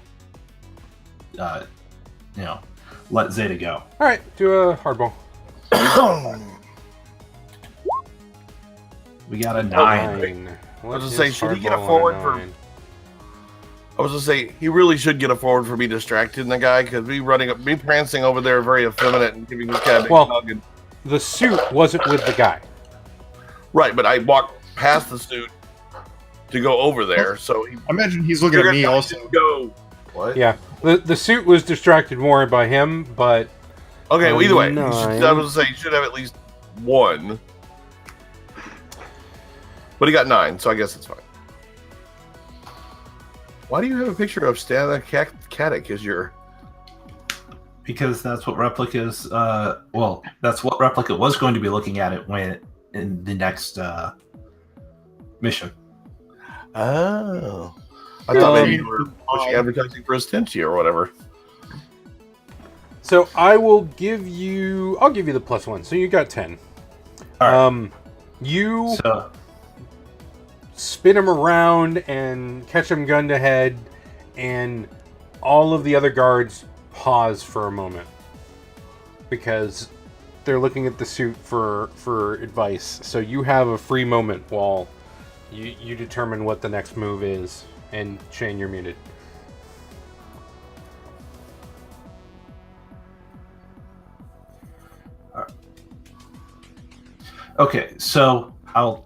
let Zeta go. All right, do a hardball. We got a 9. I was gonna say, should he get a forward for? I was gonna say he really should get a forward for me distracting the guy because me prancing over there very effeminate and giving this guy a big hug. And... the suit wasn't with the guy. Right, but I walked past the suit to go over there, so I imagine he's looking at me also. Go. What? Yeah, the suit was distracted more by him, but okay. Well, either way, I was gonna say he should have at least 1, but he got 9, so I guess it's fine. Why do you have a picture of Stana Katic as your? Because that's what Replica's. That's what Replica was going to be looking at it when in the next mission. Oh, I thought maybe you were pushing advertising for Astentia or whatever. So I'll give you the +1. So you got 10. All right. You spin him around and catch him gun to head, and all of the other guards pause for a moment because they're looking at the suit for advice. So you have a free moment while you determine what the next move is. And Shane, you're muted. Okay, so I'll.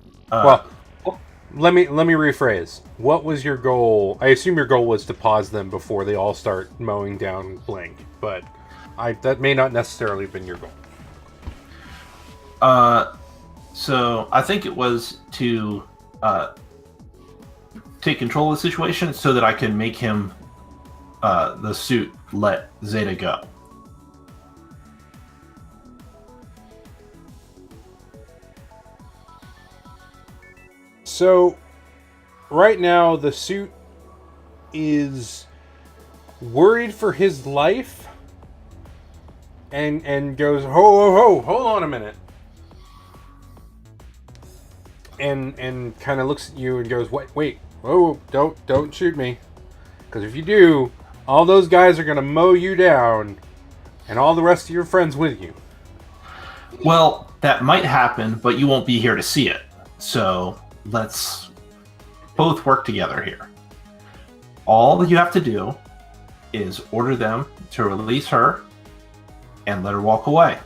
Let me rephrase. What was your goal? I assume your goal was to pause them before they all start mowing down Blank, but that may not necessarily have been your goal. So I think it was to take control of the situation so that I can make him, the suit, let Zeta go. So, right now, the suit is worried for his life and goes, hold on a minute. And kind of looks at you and goes, wait, don't shoot me. Because if you do, all those guys are going to mow you down and all the rest of your friends with you. Well, that might happen, but you won't be here to see it. So... let's both work together here. All you have to do is order them to release her and let her walk away.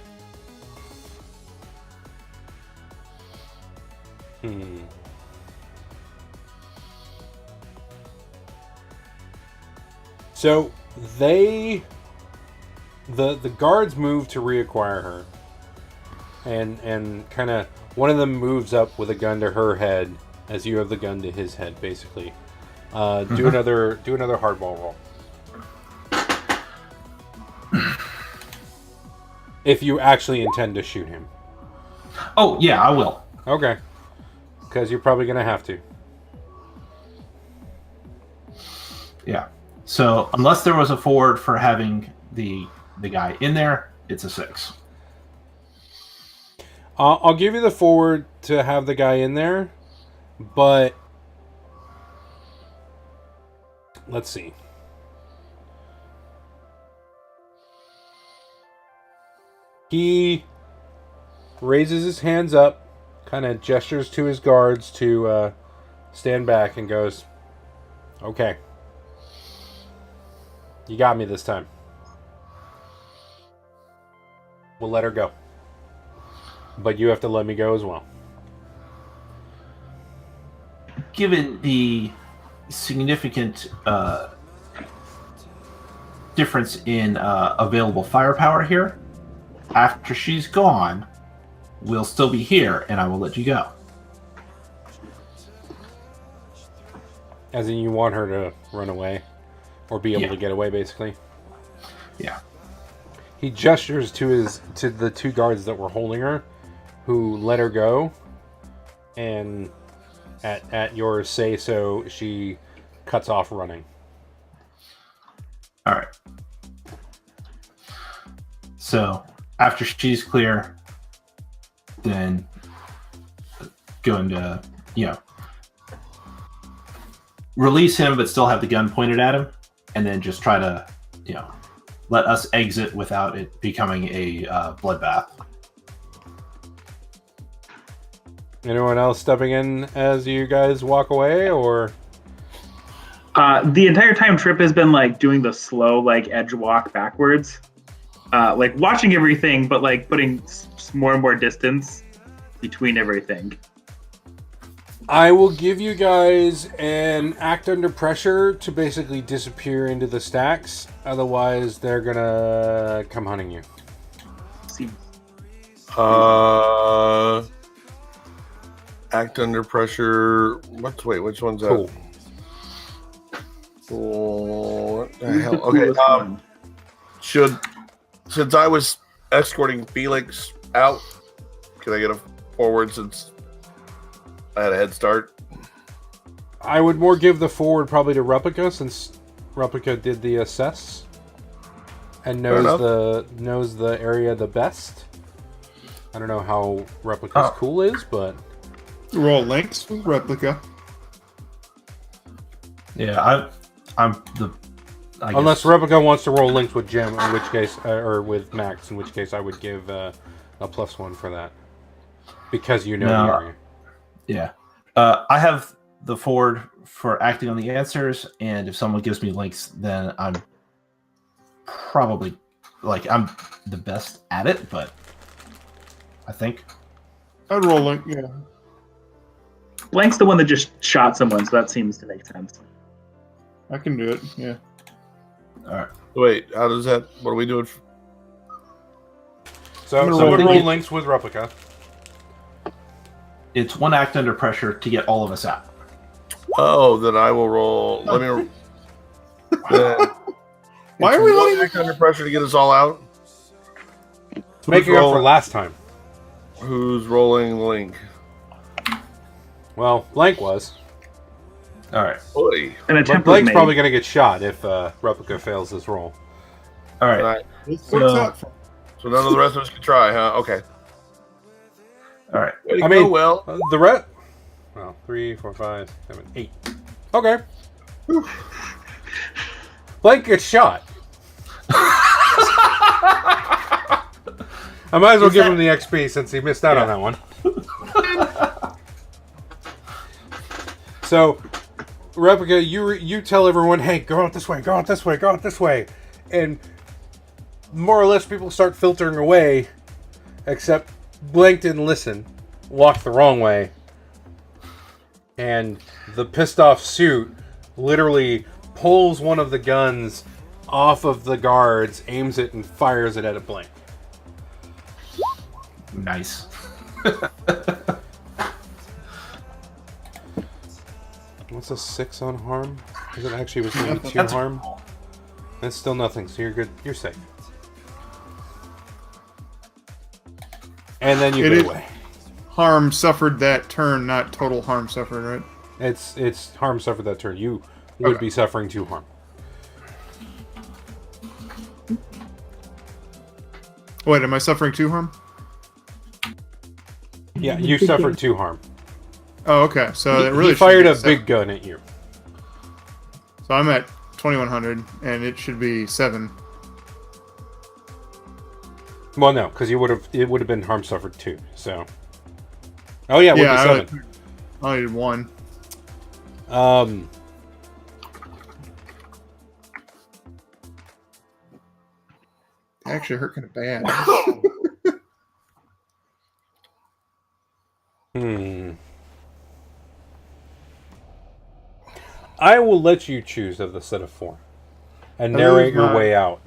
So the guards move to reacquire her, and kind of one of them moves up with a gun to her head as you have the gun to his head, basically. Do another hardball roll. If you actually intend to shoot him. Oh yeah, I will. Okay, because you're probably gonna have to. Yeah. So unless there was a forward for having the guy in there, it's a 6. I'll give you the forward to have the guy in there, but let's see. He raises his hands up, kind of gestures to his guards to stand back, and goes, "Okay, you got me this time. We'll let her go. But you have to let me go as well." Given the significant difference in available firepower here, after she's gone, we'll still be here, and I will let you go. As in, you want her to run away, or be able to get away, basically. Yeah. He gestures to the 2 guards that were holding her, who let her go, and at your say so, she cuts off running. All right. So after she's clear, then going to, release him, but still have the gun pointed at him, and then just try to, let us exit without it becoming a bloodbath. Anyone else stepping in as you guys walk away, or? The entire time Trip has been like doing the slow like edge walk backwards, like watching everything, but like putting more and more distance between everything. I will give you guys an act under pressure to basically disappear into the stacks. Otherwise, they're gonna come hunting you. Act under pressure. Wait, which one's that? Cool. What the hell? Okay. Since I was escorting Felix out, can I get a forward since I had a head start? I would more give the forward probably to Replica, since Replica did the assess and knows the area the best. I don't know how Replica's cool is, but roll links with Replica. Yeah, unless Replica wants to roll links with Jim, in which case, or with Max, in which case I would give a +1 for that, because the area. Yeah, I have the forward for acting on the answers, and if someone gives me links, then I'm probably I'm the best at it. But I think I'd roll link. Yeah, Blank's the one that just shot someone, so that seems to make sense. I can do it. Yeah. All right. Wait, how does that? What are we doing? So someone roll links with Replica. It's one act under pressure to get all of us out. Oh, then I will roll. Let me. Why are we letting act under pressure to get us all out? Making up for last time. Who's rolling link? Well, Blank was. All right. Oy. An But Blank's probably going to get shot if Replica fails this roll. All right. So none of the rest of us can try, huh? Okay. All right. I mean, well, the rest. Well, 3, 4, 5, 7, 8. Okay. Blank gets shot. I might as well give him the XP since he missed out on that one. So, Replica, you tell everyone, hey, go out this way, go out this way, go out this way. And more or less people start filtering away, except Blank didn't listen, walked the wrong way. And the pissed off suit literally pulls one of the guns off of the guards, aims it, and fires it at a Blank. Nice. What's a 6 on harm? Is it actually was going to be 2 harm? That's still nothing, so you're good. You're safe. And then you get away. Harm suffered that turn, not total harm suffered, right? It's harm suffered that turn. You would be suffering 2 harm. Wait, am I suffering 2 harm? Yeah, you suffered 2 harm. Oh, okay. So it really he fired a big gun at you. So I'm at 2100, and it should be 7. Well, no, because it would have been harm suffered 2. So. Oh yeah, it would be 7. I only did 1. It actually hurt kind of bad. I will let you choose of the set of 4 and narrate your way out.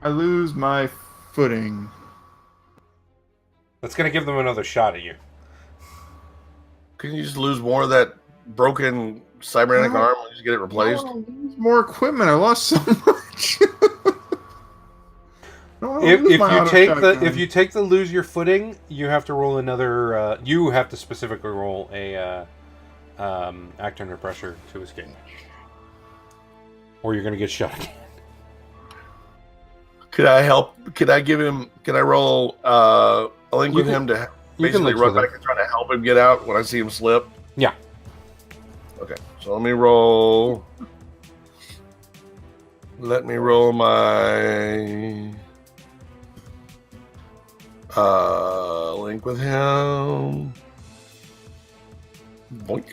I lose my footing. That's going to give them another shot at you. Can you just lose more of that broken cybernetic arm and just get it replaced? More equipment. I lost so much. If you take the lose your footing, you have to roll another. You have to specifically roll a act under pressure to escape, or you're going to get shot again. Could I help? Could I give him? Can I roll a link with him to basically run back and try to help him get out when I see him slip? Yeah. Okay, so let me roll. Let me roll my link with him. Boink.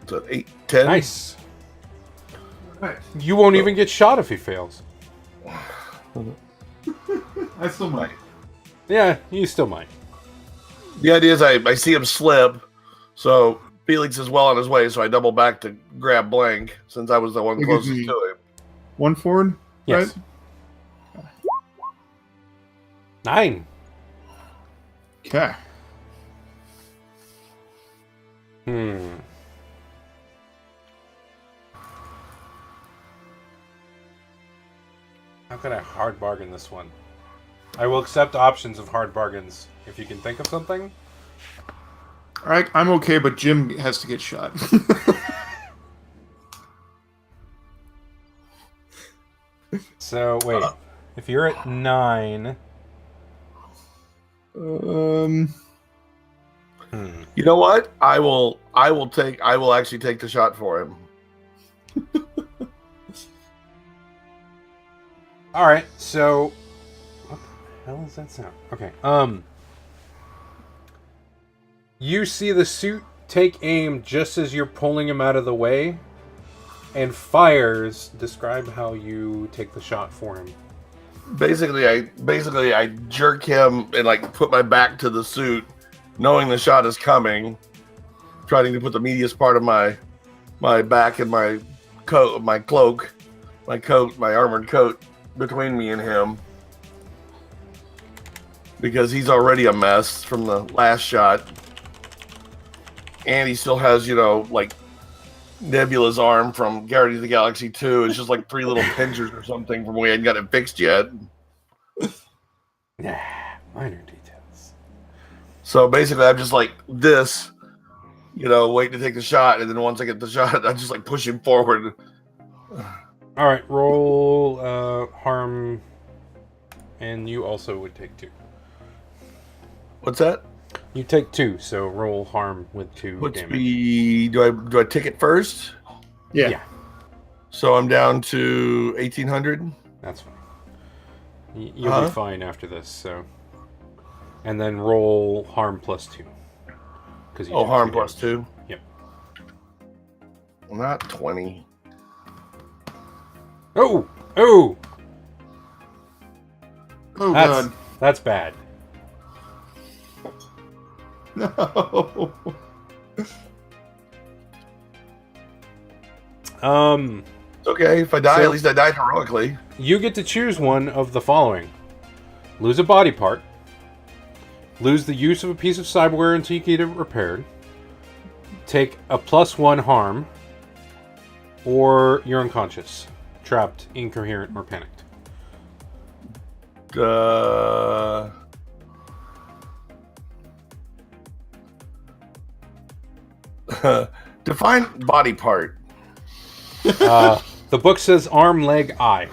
So 8, 10. Nice. Right. You won't even get shot if he fails. I still might. Yeah, you still might. The idea is I see him slip, so Felix is well on his way, so I double back to grab Blank since I was the one closest to him. 1 forward? Yes. Right? 9. Okay. How can I hard bargain this one? I will accept options of hard bargains if you can think of something. All right, I'm okay, but Jim has to get shot. So wait, if you're at 9, You know what? I will actually take the shot for him. all right. So what the hell is that sound? Okay. You see the suit take aim just as you're pulling him out of the way, and fires. Describe how you take the shot for him. Basically, I jerk him and like put my back to the suit, knowing the shot is coming, trying to put the meatiest part of my back and my coat, my cloak, my coat, my armored coat between me and him, because he's already a mess from the last shot, and he still has, like Nebula's arm from Guardians of the Galaxy 2. It's just like 3 little pinchers or something from when we hadn't got it fixed yet. Nah, minor details. So basically, I'm just like this, waiting to take the shot, and then once I get the shot, I just like push him forward. All right, roll harm, and you also would take 2. What's that? You take 2, so roll harm with 2 What's damage. do I take it first? Yeah. So I'm down to 1800. That's fine. You'll be fine after this. So, and then roll harm plus 2. Because harm plus 2. Yep. Well, not 20. Oh. Oh, God. That's bad. No. It's okay. If I die, at least I died heroically. You get to choose one of the following: lose a body part, lose the use of a piece of cyberware until you get it repaired, take a +1 harm, or you're unconscious, trapped, incoherent, or panicked. Define body part. The book says arm, leg, eye.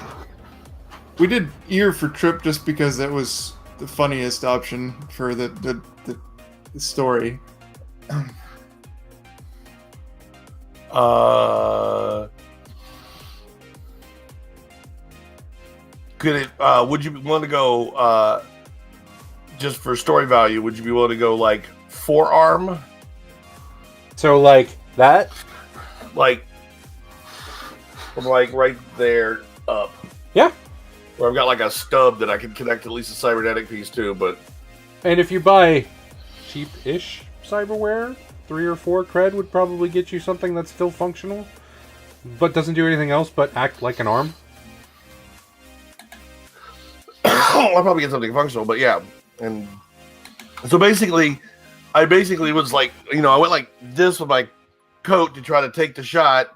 We did ear for Trip just because that was the funniest option for the story. Could it? Would you want to go? Just for story value, would you be willing to go like forearm? So like that? Like from like right there up. Yeah. Where I've got like a stub that I can connect at least a cybernetic piece to, but And if you buy cheap-ish cyberware, 3 or 4 cred would probably get you something that's still functional, but doesn't do anything else but act like an arm. I'll probably get something functional, but yeah. And so I basically was like, I went like this with my coat to try to take the shot.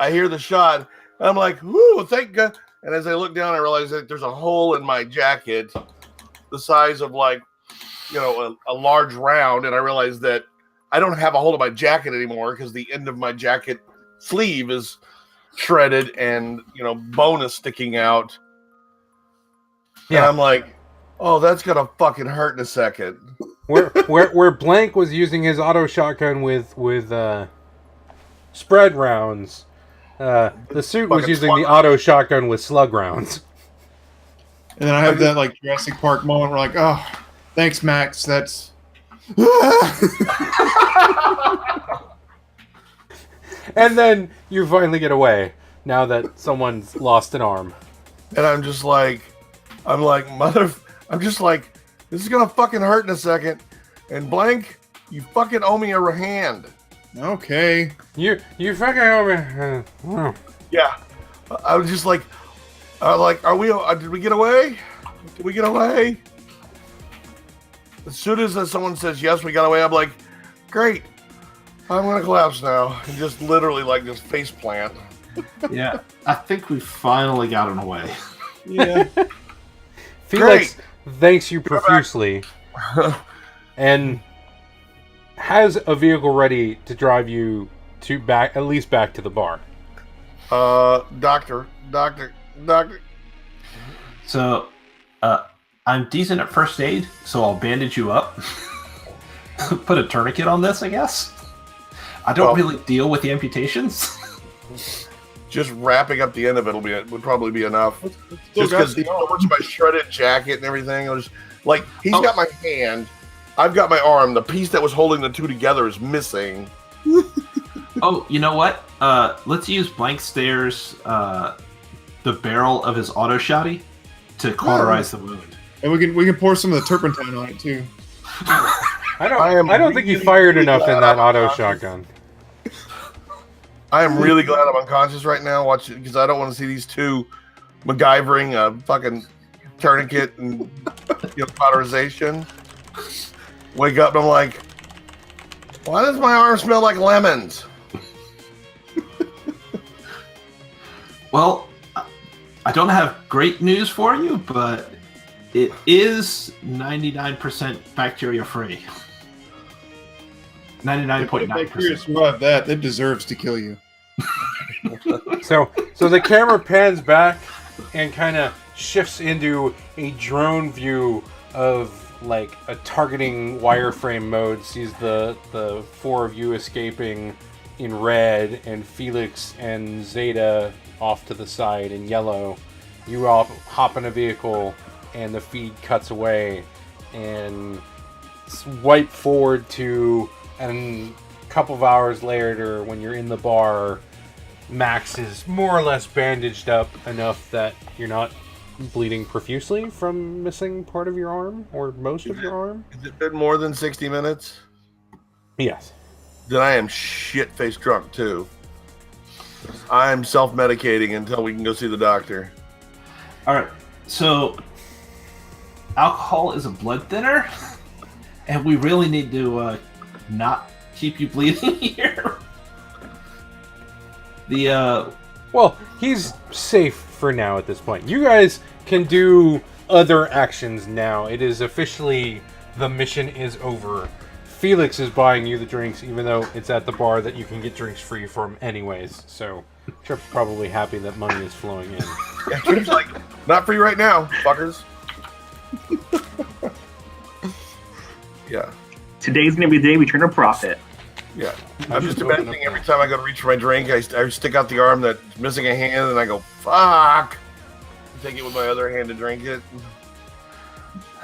I hear the shot, and I'm like, whoo, thank God. And as I look down, I realize that there's a hole in my jacket the size of like, a large round. And I realized that I don't have a hold of my jacket anymore because the end of my jacket sleeve is shredded and, bone is sticking out. And I'm like, oh, that's gonna fucking hurt in a second. Where Blank was using his auto shotgun with spread rounds, the suit was using the auto shotgun with slug rounds. And then I have that like Jurassic Park moment where like, oh, thanks, Max. That's. And then you finally get away now that someone's lost an arm. And I'm just like, this is gonna fucking hurt in a second. And Blank, you fucking owe me a hand. Okay. You fucking owe me. Yeah. I was just like, are we? Did we get away? Did we get away? As soon as someone says yes, we got away, I'm like, great. I'm gonna collapse now and just literally like just face plant. Yeah, I think we finally got him away. Yeah. Felix thanks you profusely and has a vehicle ready to drive you to back, at least back to the bar. Doctor. So, I'm decent at first aid, so I'll bandage you up. Put a tourniquet on this, I guess. I don't really deal with the amputations. Just wrapping up the end of it would probably be enough. Just because so much of my shredded jacket and everything, I was like, he's got my hand, I've got my arm. The piece that was holding the two together is missing. Oh, you know what? Let's use Blank Stairs, the barrel of his auto shotty, to cauterize the wound. And we can pour some of the turpentine on it too. I don't think you fired enough in that auto shotgun. I am really glad I'm unconscious right now, watching, because I don't want to see these two MacGyvering a fucking tourniquet and cauterization. Wake up and I'm like, why does my arm smell like lemons? Well, I don't have great news for you, but it is 99% bacteria free. 99.9%. Bacteria survive that. It deserves to kill you. So the camera pans back and kind of shifts into a drone view of like a targeting wireframe mode. Sees the four of you escaping in red and Felix and Zeta off to the side in yellow. You all hop in a vehicle and the feed cuts away and swipe forward to, and a couple of hours later when you're in the bar, Max is more or less bandaged up enough that you're not bleeding profusely from missing part of your arm or most of your arm. Has it been more than 60 minutes? Yes. Then I am shit-faced drunk too. I'm self-medicating until we can go see the doctor. All right, so alcohol is a blood thinner, and we really need to not keep you bleeding here. Well, he's safe for now at this point. You guys can do other actions now. It is officially, the mission is over. Felix is buying you the drinks, even though it's at the bar that you can get drinks free from anyways. So Trip's probably happy that money is flowing in. Yeah, Trip's like, not free right now, fuckers. Yeah. Today's gonna be the day we turn a profit. Yeah. I'm just imagining every time I go to reach for my drink, I stick out the arm that's missing a hand, and I go, fuck! Take it with my other hand to drink it.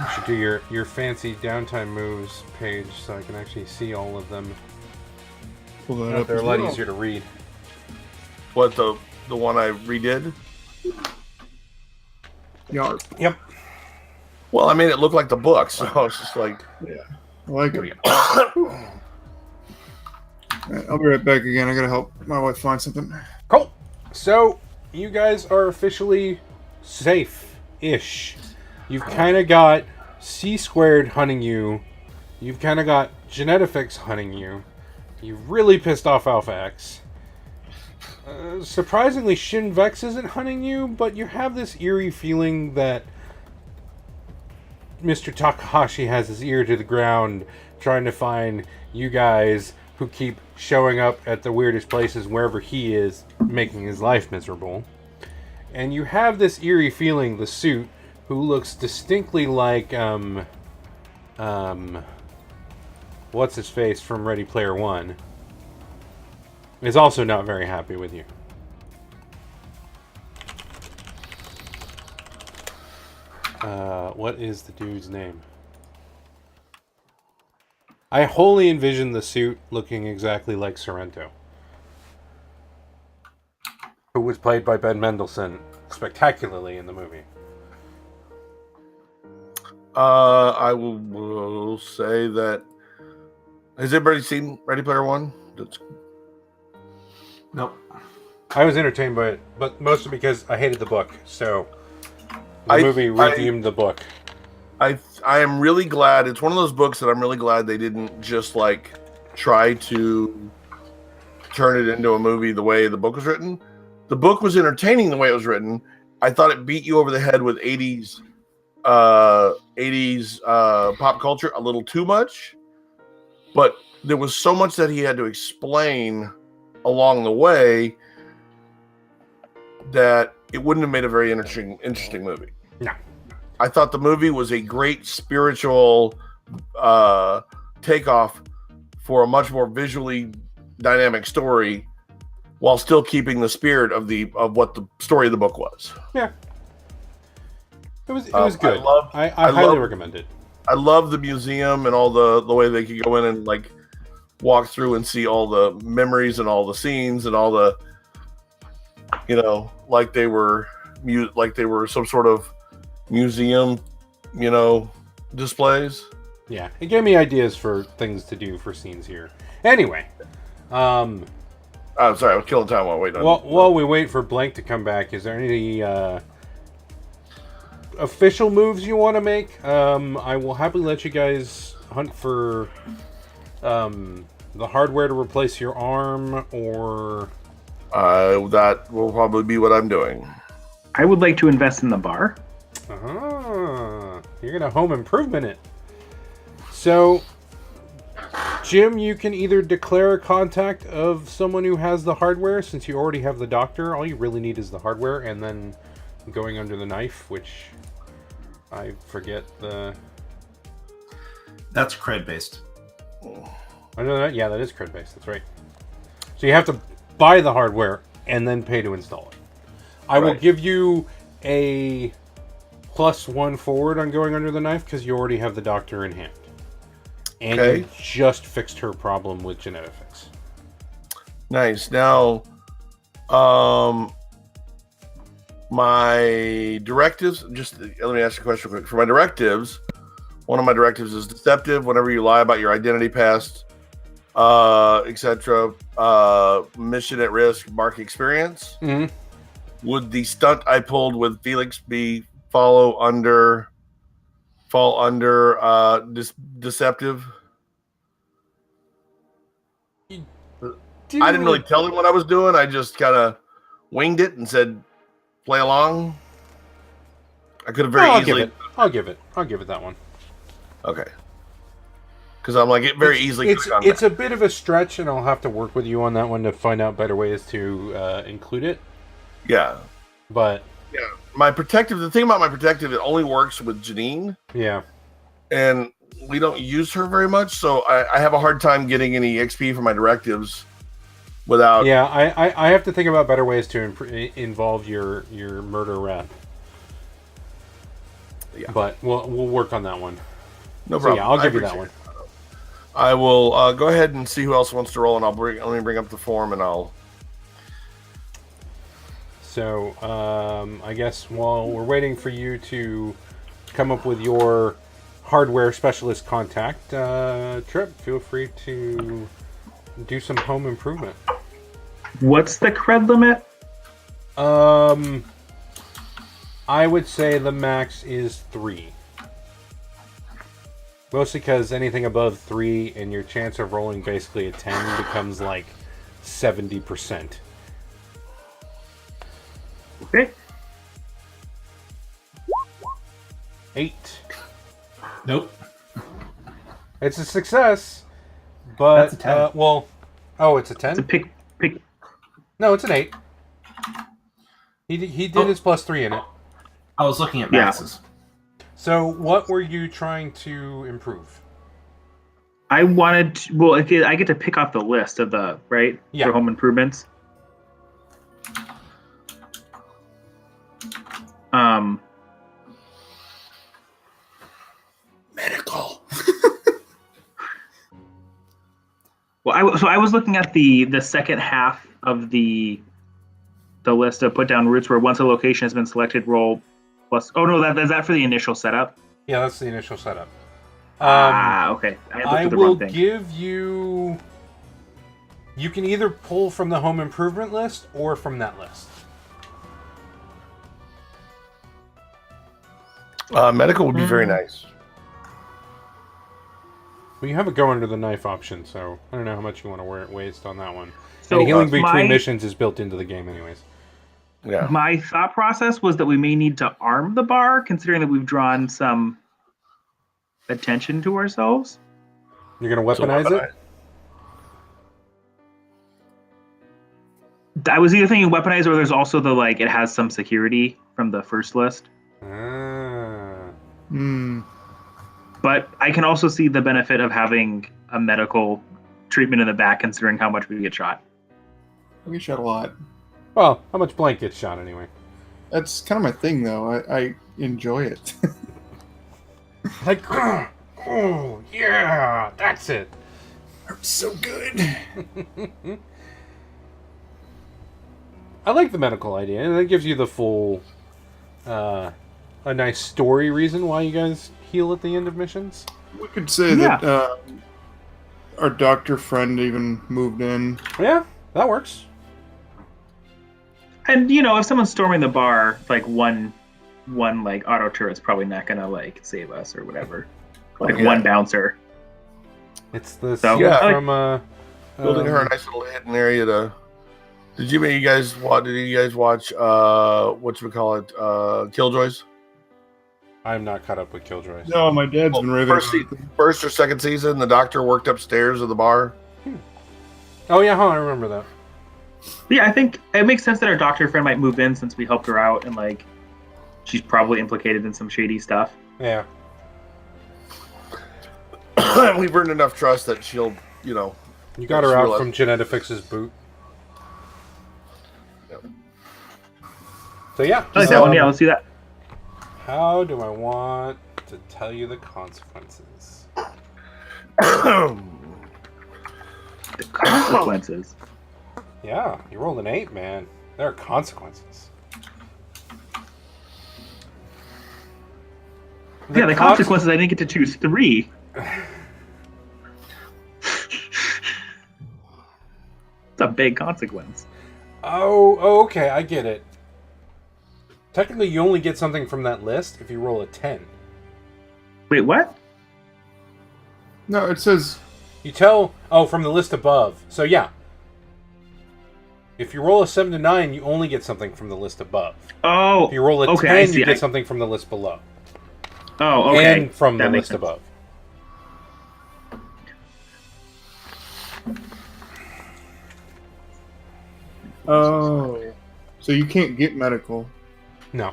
You should do your fancy downtime moves page so I can actually see all of them. Pull that up. They're a lot easier to read. What, the one I redid? Yarp. Yep. Well, I made it look like the book, so I was just like... Yeah. I like it. Alright, I'll be right back again. I gotta help my wife find something. Cool. So, you guys are officially safe-ish. You've kind of got C-Squared hunting you. You've kind of got Genetifics hunting you. You've really pissed off Alpha X. Surprisingly, Shin Vex isn't hunting you, but you have this eerie feeling that Mr. Takahashi has his ear to the ground trying to find you guys who keep showing up at the weirdest places wherever he is, making his life miserable. And you have this eerie feeling the suit who looks distinctly like what's his face from Ready Player One, is also not very happy with you. What is the dude's name? I wholly envision the suit looking exactly like Sorrento, who was played by Ben Mendelsohn spectacularly in the movie. I will say that. Has everybody seen Ready Player One? Nope. I was entertained by it, but mostly because I hated the book, so the movie redeemed the book. I am really glad. It's one of those books that I'm really glad they didn't just like try to turn it into a movie the way the book was written. The book was entertaining the way it was written. I thought it beat you over the head with 80s pop culture a little too much, but there was so much that he had to explain along the way that it wouldn't have made a very interesting movie. No. I thought the movie was a great spiritual takeoff for a much more visually dynamic story, while still keeping the spirit of what the story of the book was. Yeah, it was good. I highly recommend it. I love the museum and all the way they could go in and like walk through and see all the memories and all the scenes and all the, like they were some sort of museum, displays. Yeah, it gave me ideas for things to do for scenes here. Anyway, I'm sorry, I was killing time while waiting. While we wait for Blank to come back, is there any official moves you want to make? I will happily let you guys hunt for the hardware to replace your arm, or that will probably be what I'm doing. I would like to invest in the bar. You're gonna home improvement it. So, Jim, you can either declare a contact of someone who has the hardware, since you already have the doctor. All you really need is the hardware, and then going under the knife, which I forget the... That's cred-based. I know that. Yeah, that is cred-based. That's right. So you have to buy the hardware and then pay to install it. I will give you a +1 forward on going under the knife because you already have the doctor in hand. And you just fixed her problem with Genetics. Nice. Now, my directives, just let me ask you a question real quick. For my directives, one of my directives is deceptive. Whenever you lie about your identity, past, etc., mission at risk, mark experience. Mm-hmm. Would the stunt I pulled with Felix fall under deceptive? I didn't really tell him what I was doing. I just kind of winged it and said, "Play along." I could have very easily. I'll give it that one. Okay. Because I'm like, it very easily. It's a bit of a stretch, and I'll have to work with you on that one to find out better ways to include it. Yeah. But yeah, the thing about my protective, it only works with Janine. Yeah. And we don't use her very much, so I have a hard time getting any XP for my directives without... Yeah, I have to think about better ways to involve your murder rep. Yeah. But we'll work on that one. No problem. Yeah, I'll give you that one. I will go ahead and see who else wants to roll, and let me bring up the form, and I'll... So, I guess while we're waiting for you to come up with your hardware specialist contact, Trip, feel free to do some home improvement. What's the cred limit? I would say the max is 3. Mostly because anything above 3 and your chance of rolling basically a 10 becomes like 70%. Okay. 8. Nope. It's a success, but that's a 10. It's a 10. It's a pick. No, it's an 8. He did his +3 in it. I was looking at maxes. So, what were you trying to improve? I wanted to, well, I get to pick off the list of the for home improvements. Medical. Well, I was looking at the second half of the list of put down routes where once a location has been selected, roll plus. Oh no, is that for the initial setup? Yeah, that's the initial setup. Okay. I looked at the wrong thing. Give you. You can either pull from the home improvement list or from that list. Medical would be very nice. Well, you have a go under the knife option, so I don't know how much you want to waste on that one. So and healing between missions is built into the game, anyways. Yeah. My thought process was that we may need to arm the bar, considering that we've drawn some attention to ourselves. You're going to weaponize it? I was either thinking weaponize, or there's also the it has some security from the first list. But I can also see the benefit of having a medical treatment in the back, considering how much we get shot. We get shot a lot. Well, how much blank gets shot anyway? That's kind of my thing, though. I enjoy it. Like, oh, yeah, that's it. Hurts so good. I like the medical idea, and it gives you the full, a nice story reason why you guys heal at the end of missions. We could say that our doctor friend even moved in. Yeah, that works. And if someone's storming the bar, one auto turret's probably not gonna save us or whatever. One bouncer. It's the from building her a nice little hidden area to. Did you guys watch Killjoys? I'm not caught up with Killjoys. No, my dad's been raving. First or second season, the doctor worked upstairs of the bar. Oh yeah, I remember that. Yeah, I think it makes sense that our doctor friend might move in since we helped her out, and she's probably implicated in some shady stuff. Yeah. We've earned enough trust that she'll, You got her out from Genetafix's boot. Yep. So yeah. I like that one. Yeah, let's do that. How do I want to tell you the consequences? The consequences. Yeah, you rolled an 8, man. There are consequences. The consequences, I didn't get to choose 3. It's a big consequence. Oh, okay, I get it. Technically, you only get something from that list if you roll a 10. Wait, what? No, it says... from the list above. So, yeah. If you roll a 7 to 9, you only get something from the list above. Oh, if you roll a 10, you get something from the list below. Oh, okay. And from the list above. Oh. So you can't get medical. No.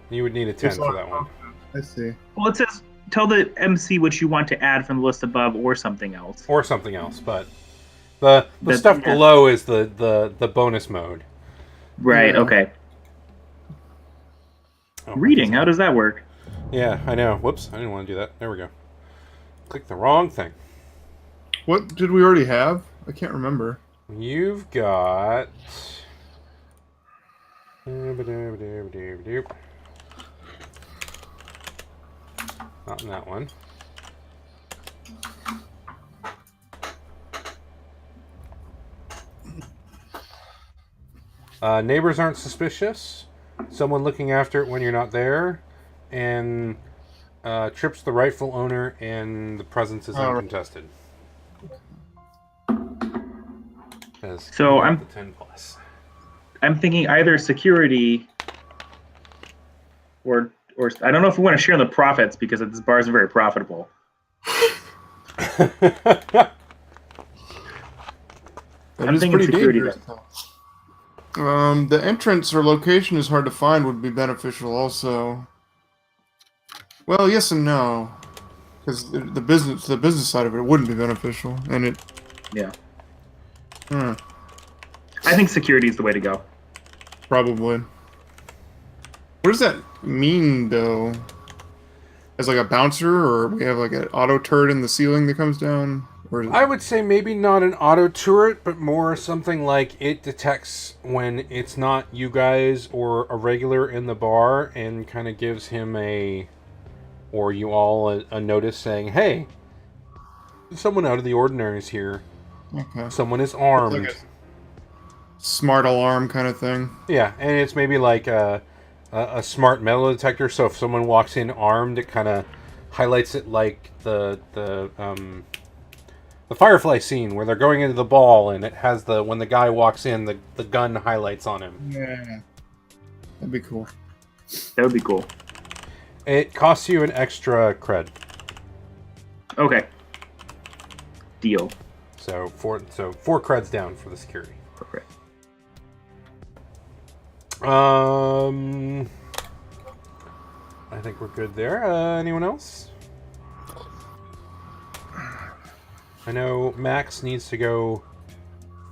You would need a 10 for that one. I see. Well, it says, tell the MC what you want to add from the list above or something else. Or something else, but the stuff below is the bonus mode. Right, okay. Oh, reading, how does that work? Yeah, I know. Whoops, I didn't want to do that. There we go. Click the wrong thing. What did we already have? I can't remember. You've got... Not in that one. Neighbors aren't suspicious. Someone looking after it when you're not there. And trips the rightful owner, and the presence is uncontested. So I'm the 10 plus. I'm thinking either security or I don't know if we want to share the profits because this bar isn't very profitable. I'm thinking pretty security. The entrance or location is hard to find would be beneficial also. Well, yes and no, because the business side of it wouldn't be beneficial, and it. Yeah. Hmm, I think security is the way to go. probably. What does that mean, though? As like a bouncer, or we have like an auto turret in the ceiling that comes down? Or is it... I would say maybe not an auto turret, but more something like it detects when it's not you guys or a regular in the bar and kind of gives him or you all a notice saying, hey, someone out of the ordinary is here. Okay. Someone is armed. Like a smart alarm kind of thing. Yeah, and it's maybe like a smart metal detector, so if someone walks in armed, it kind of highlights it like the Firefly scene where they're going into the ball, and it has when the guy walks in, the gun highlights on him. Yeah. That'd be cool. That would be cool. It costs you an extra cred. Okay. Deal. So 4 creds down for the security. Perfect. I think we're good there. Anyone else? I know Max needs to go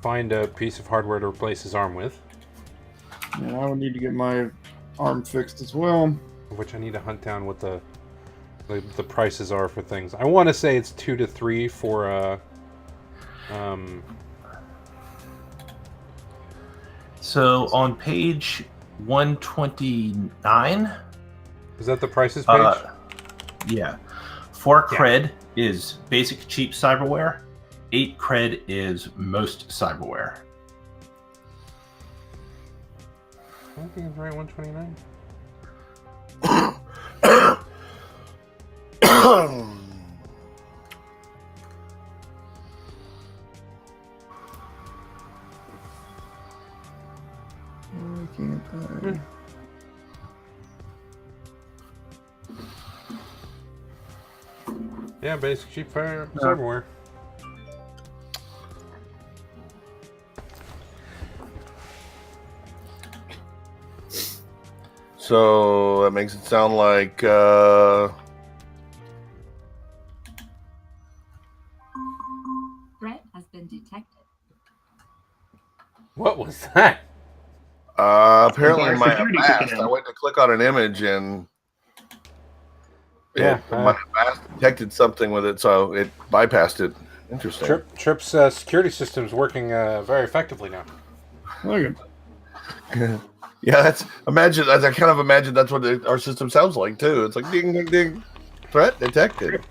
find a piece of hardware to replace his arm with. Yeah, I would need to get my arm fixed as well. Which I need to hunt down what the prices are for things. I want to say it's 2 to 3 for So on page 129, is that the prices page? Yeah, 4 cred is basic cheap cyberware. 8 cred is most cyberware. I don't think it's right. 129. Yeah, basic cheap cyberware. So that makes it sound like Threat has been detected. What was that? apparently Bar my security Avast, kicking in. I went to click on an image and my Avast detected something with it, so it bypassed it. Interesting. Trip's security system's working very effectively now. Look at Yeah, I kind of imagine that's what our system sounds like too. It's like ding ding ding, threat detected.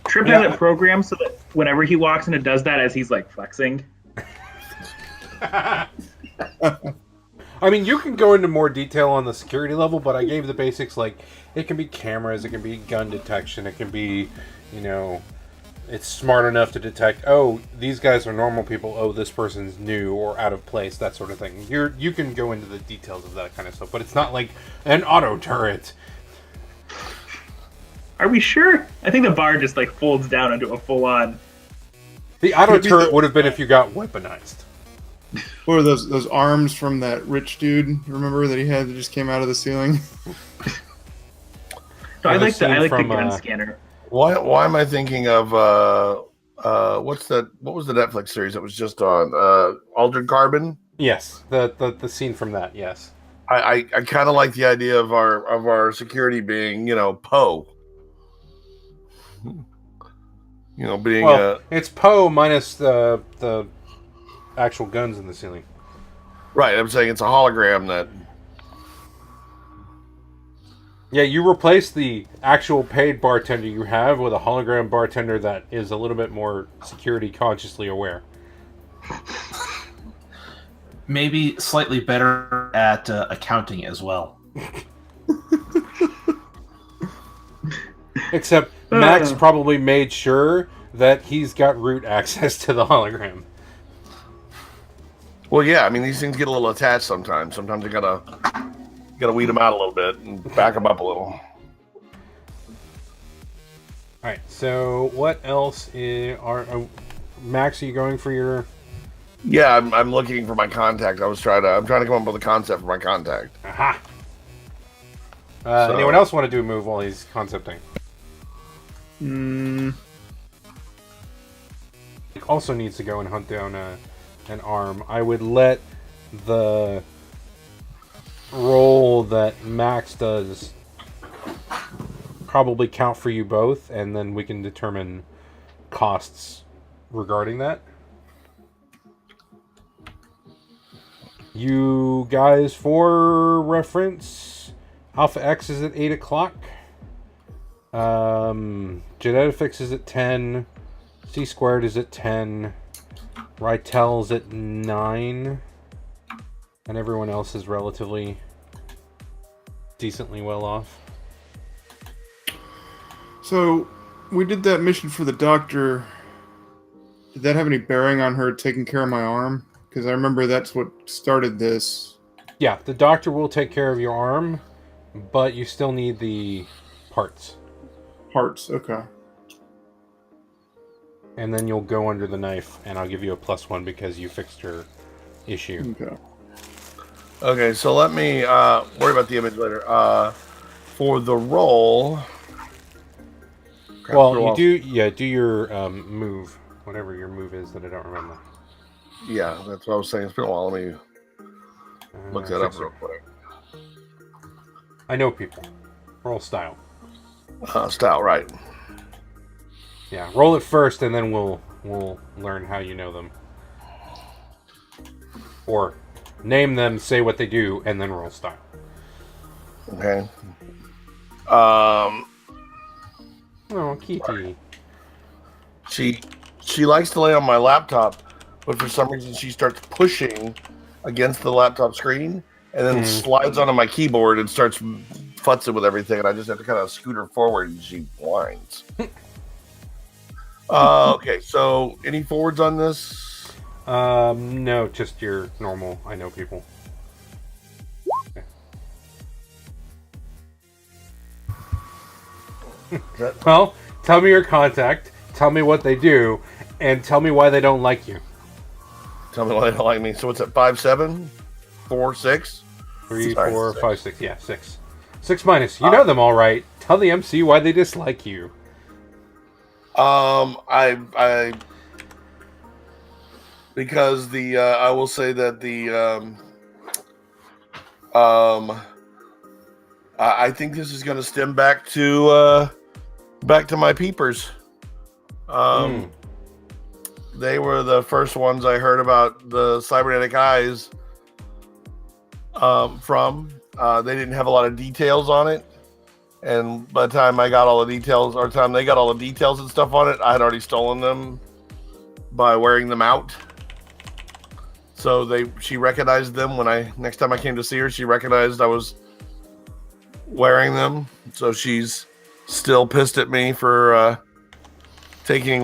Trip has it programmed so that whenever he walks in, it does that as he's like flexing. I mean, you can go into more detail on the security level, but I gave the basics. Like, it can be cameras, it can be gun detection, it can be, it's smart enough to detect, oh, these guys are normal people, oh, this person's new or out of place, that sort of thing. You can go into the details of that kind of stuff, but it's not like an auto turret. Are we sure? I think the bar just like folds down into a full-on. The auto turret would have been if you got weaponized. What were those arms from that rich dude? Remember that he had that just came out of the ceiling? No, I like the from, gun scanner. Why am I thinking of what was the Netflix series that was just on Altered Carbon? Yes, the scene from that. Yes, I kind of like the idea of our security being Poe. Being it's Poe minus the actual guns in the ceiling. Right, I'm saying it's a hologram that. Yeah, you replace the actual paid bartender you have with a hologram bartender that is a little bit more security consciously aware. Maybe slightly better at accounting as well. Except Max probably made sure that he's got root access to the hologram. Well, yeah, I mean these things get a little attached sometimes. Sometimes you gotta weed them out a little bit and back them up a little. All right. So what else Max? Are you going for your? Yeah, I'm looking for my contact. I'm trying to come up with a concept for my contact. Aha. Anyone else want to do a move while he's concepting? He also needs to go and hunt down an arm. I would let the roll that Max does probably count for you both, and then we can determine costs regarding that. You guys, for reference, Alpha X is at 8 o'clock. Genetafix is at 10. C squared is at 10. Rytel's at 9. And everyone else is relatively decently well off. So, we did that mission for the doctor. Did that have any bearing on her taking care of my arm? Because I remember that's what started this. Yeah, the doctor will take care of your arm, but you still need the parts. Parts, okay. And then you'll go under the knife, and I'll give you a +1 because you fixed your issue. Okay. Okay, so let me worry about the image later. For the roll... Well, do your move, whatever your move is that I don't remember. Yeah, that's what I was saying. It's been a while. Let me look that up real quick. I know people. Roll style. Style, right. Yeah, roll it first, and then we'll learn how you know them. Or name them, say what they do, and then roll style. Okay. Oh, Kitty. She likes to lay on my laptop, but for some reason she starts pushing against the laptop screen and then slides onto my keyboard and starts futzing with everything, and I just have to kind of scoot her forward and she whines. Okay, so any forwards on this? No, just your normal I know people. Okay. Well, tell me your contact, tell me what they do, and tell me why they don't like you. Tell me why they don't like me. So what's it, 5'7", 4'6"? 3, 4, 5, 6. Yeah, 6. 6 minus. You know them all right. Tell the MC why they dislike you. Because I will say that I think this is going to stem back to my peepers. They were the first ones I heard about the cybernetic eyes from. They didn't have a lot of details on it, and by the time I got all the details, or time they got all the details and stuff on it, I had already stolen them by wearing them out. So she recognized them when next time I came to see her. She recognized I was wearing them, so she's still pissed at me for taking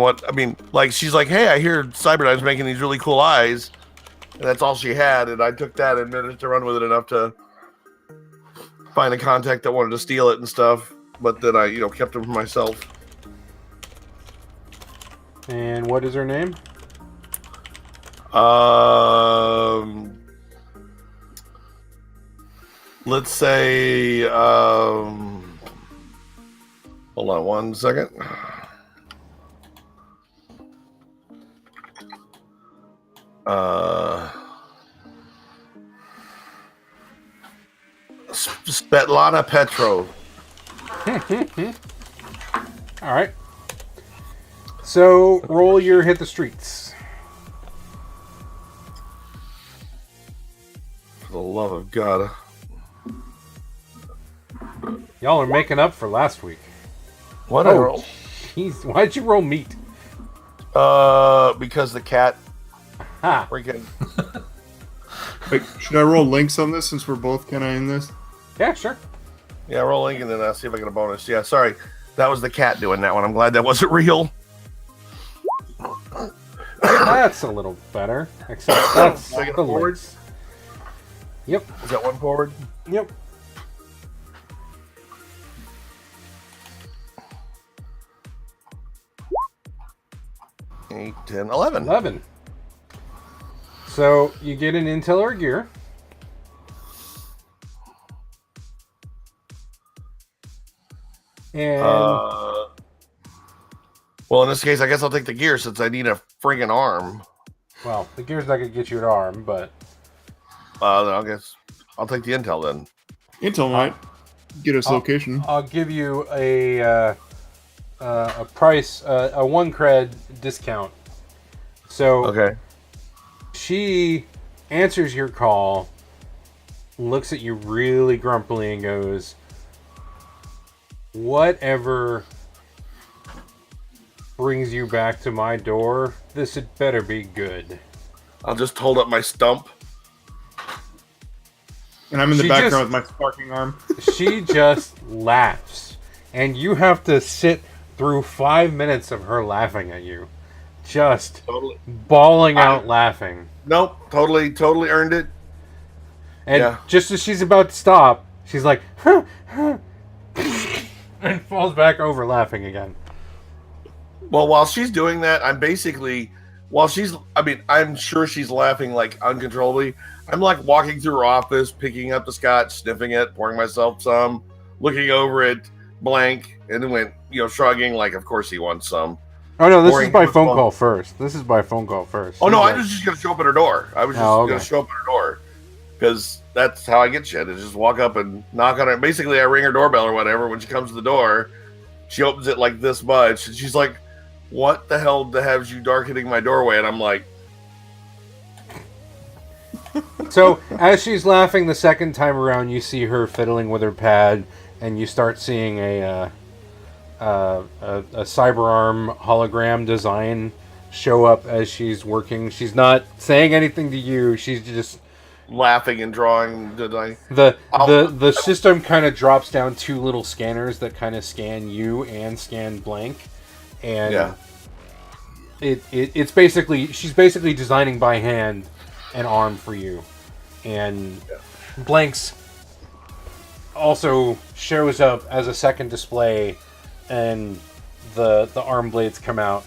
she's like, hey, I hear Cyberknife's making these really cool eyes, and that's all she had, and I took that and managed to run with it enough to find a contact that wanted to steal it and stuff, but then I kept them for myself. And what is her name? Let's say hold on one second. Svetlana Petrov. All right. So roll your hit the streets. For the love of God. Y'all are making up for last week. What did I roll? Jeez, why'd you roll meat? Because the cat. Ha. Freaking. Wait, should I roll links on this since we're both kind of in this? Yeah, sure. Yeah, roll link and then I'll see if I get a bonus. Yeah, sorry. That was the cat doing that one. I'm glad that wasn't real. That's a little better. Except that's I get a the forward? links. Yep. Is that one forward? Yep. Eight, 10, 11. 11. So you get an intel or gear. And well, in this case, I guess I'll take the gear since I need a friggin' arm. well, the gear's not gonna get you an arm, but Then I guess I'll take the intel then. Intel might get us location. I'll give you a price, a 1 cred discount. So Okay. she answers your call, looks at you really grumpily, and goes, "Whatever brings you back to my door, this had better be good." I'll just hold up my stump. And I'm in the She background just- with my sparking arm. She just laughs, and you have to sit through 5 minutes of her laughing at you, just Totally. bawling out laughing. Nope. Totally earned it. And Yeah. just as she's about to stop, she's like, huh, huh, and falls back over laughing again. Well, while she's doing that, I'm sure she's laughing like uncontrollably. I'm like walking through her office, picking up the scotch, sniffing it, pouring myself some, looking over it, blank, and then went, shrugging like, of course he wants some. Oh no, this Boring is by phone football. call first. Oh No, She's I was just going to show up at her door. I was just Oh, going okay. to show up at her door. Because that's how I get shit, is just walk up and knock on her. Basically, I ring her doorbell or whatever. When she comes to the door, she opens it like this much, and she's like, "What the hell has you darkening my doorway?" And I'm like, So as she's laughing the second time around, you see her fiddling with her pad, and you start seeing a CyberArm hologram design show up as she's working. She's not saying anything to you. She's just laughing and drawing. the system kind of drops down 2 little scanners that kind of scan you and scan Blank, and Yeah. it's basically, she's basically designing by hand an arm for you, and Blank's also shows up as a second display, and the arm blades come out.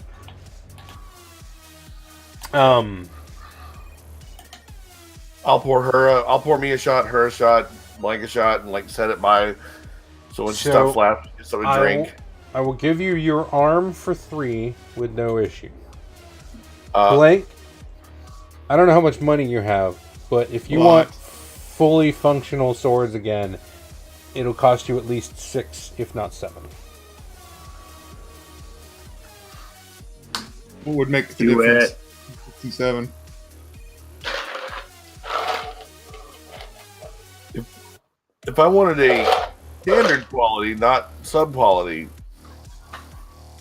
I'll pour me a shot, her a shot, Blank a shot, and like set it by. So when she So, stops laughing, get some I drink. I will give you your arm for 3 with no issue. Uh, Blank, I don't know how much money you have, but if you want fully functional swords again, it'll cost you at least 6, if not 7. What would make the Do difference? it. 57. If I wanted a standard quality, not sub quality,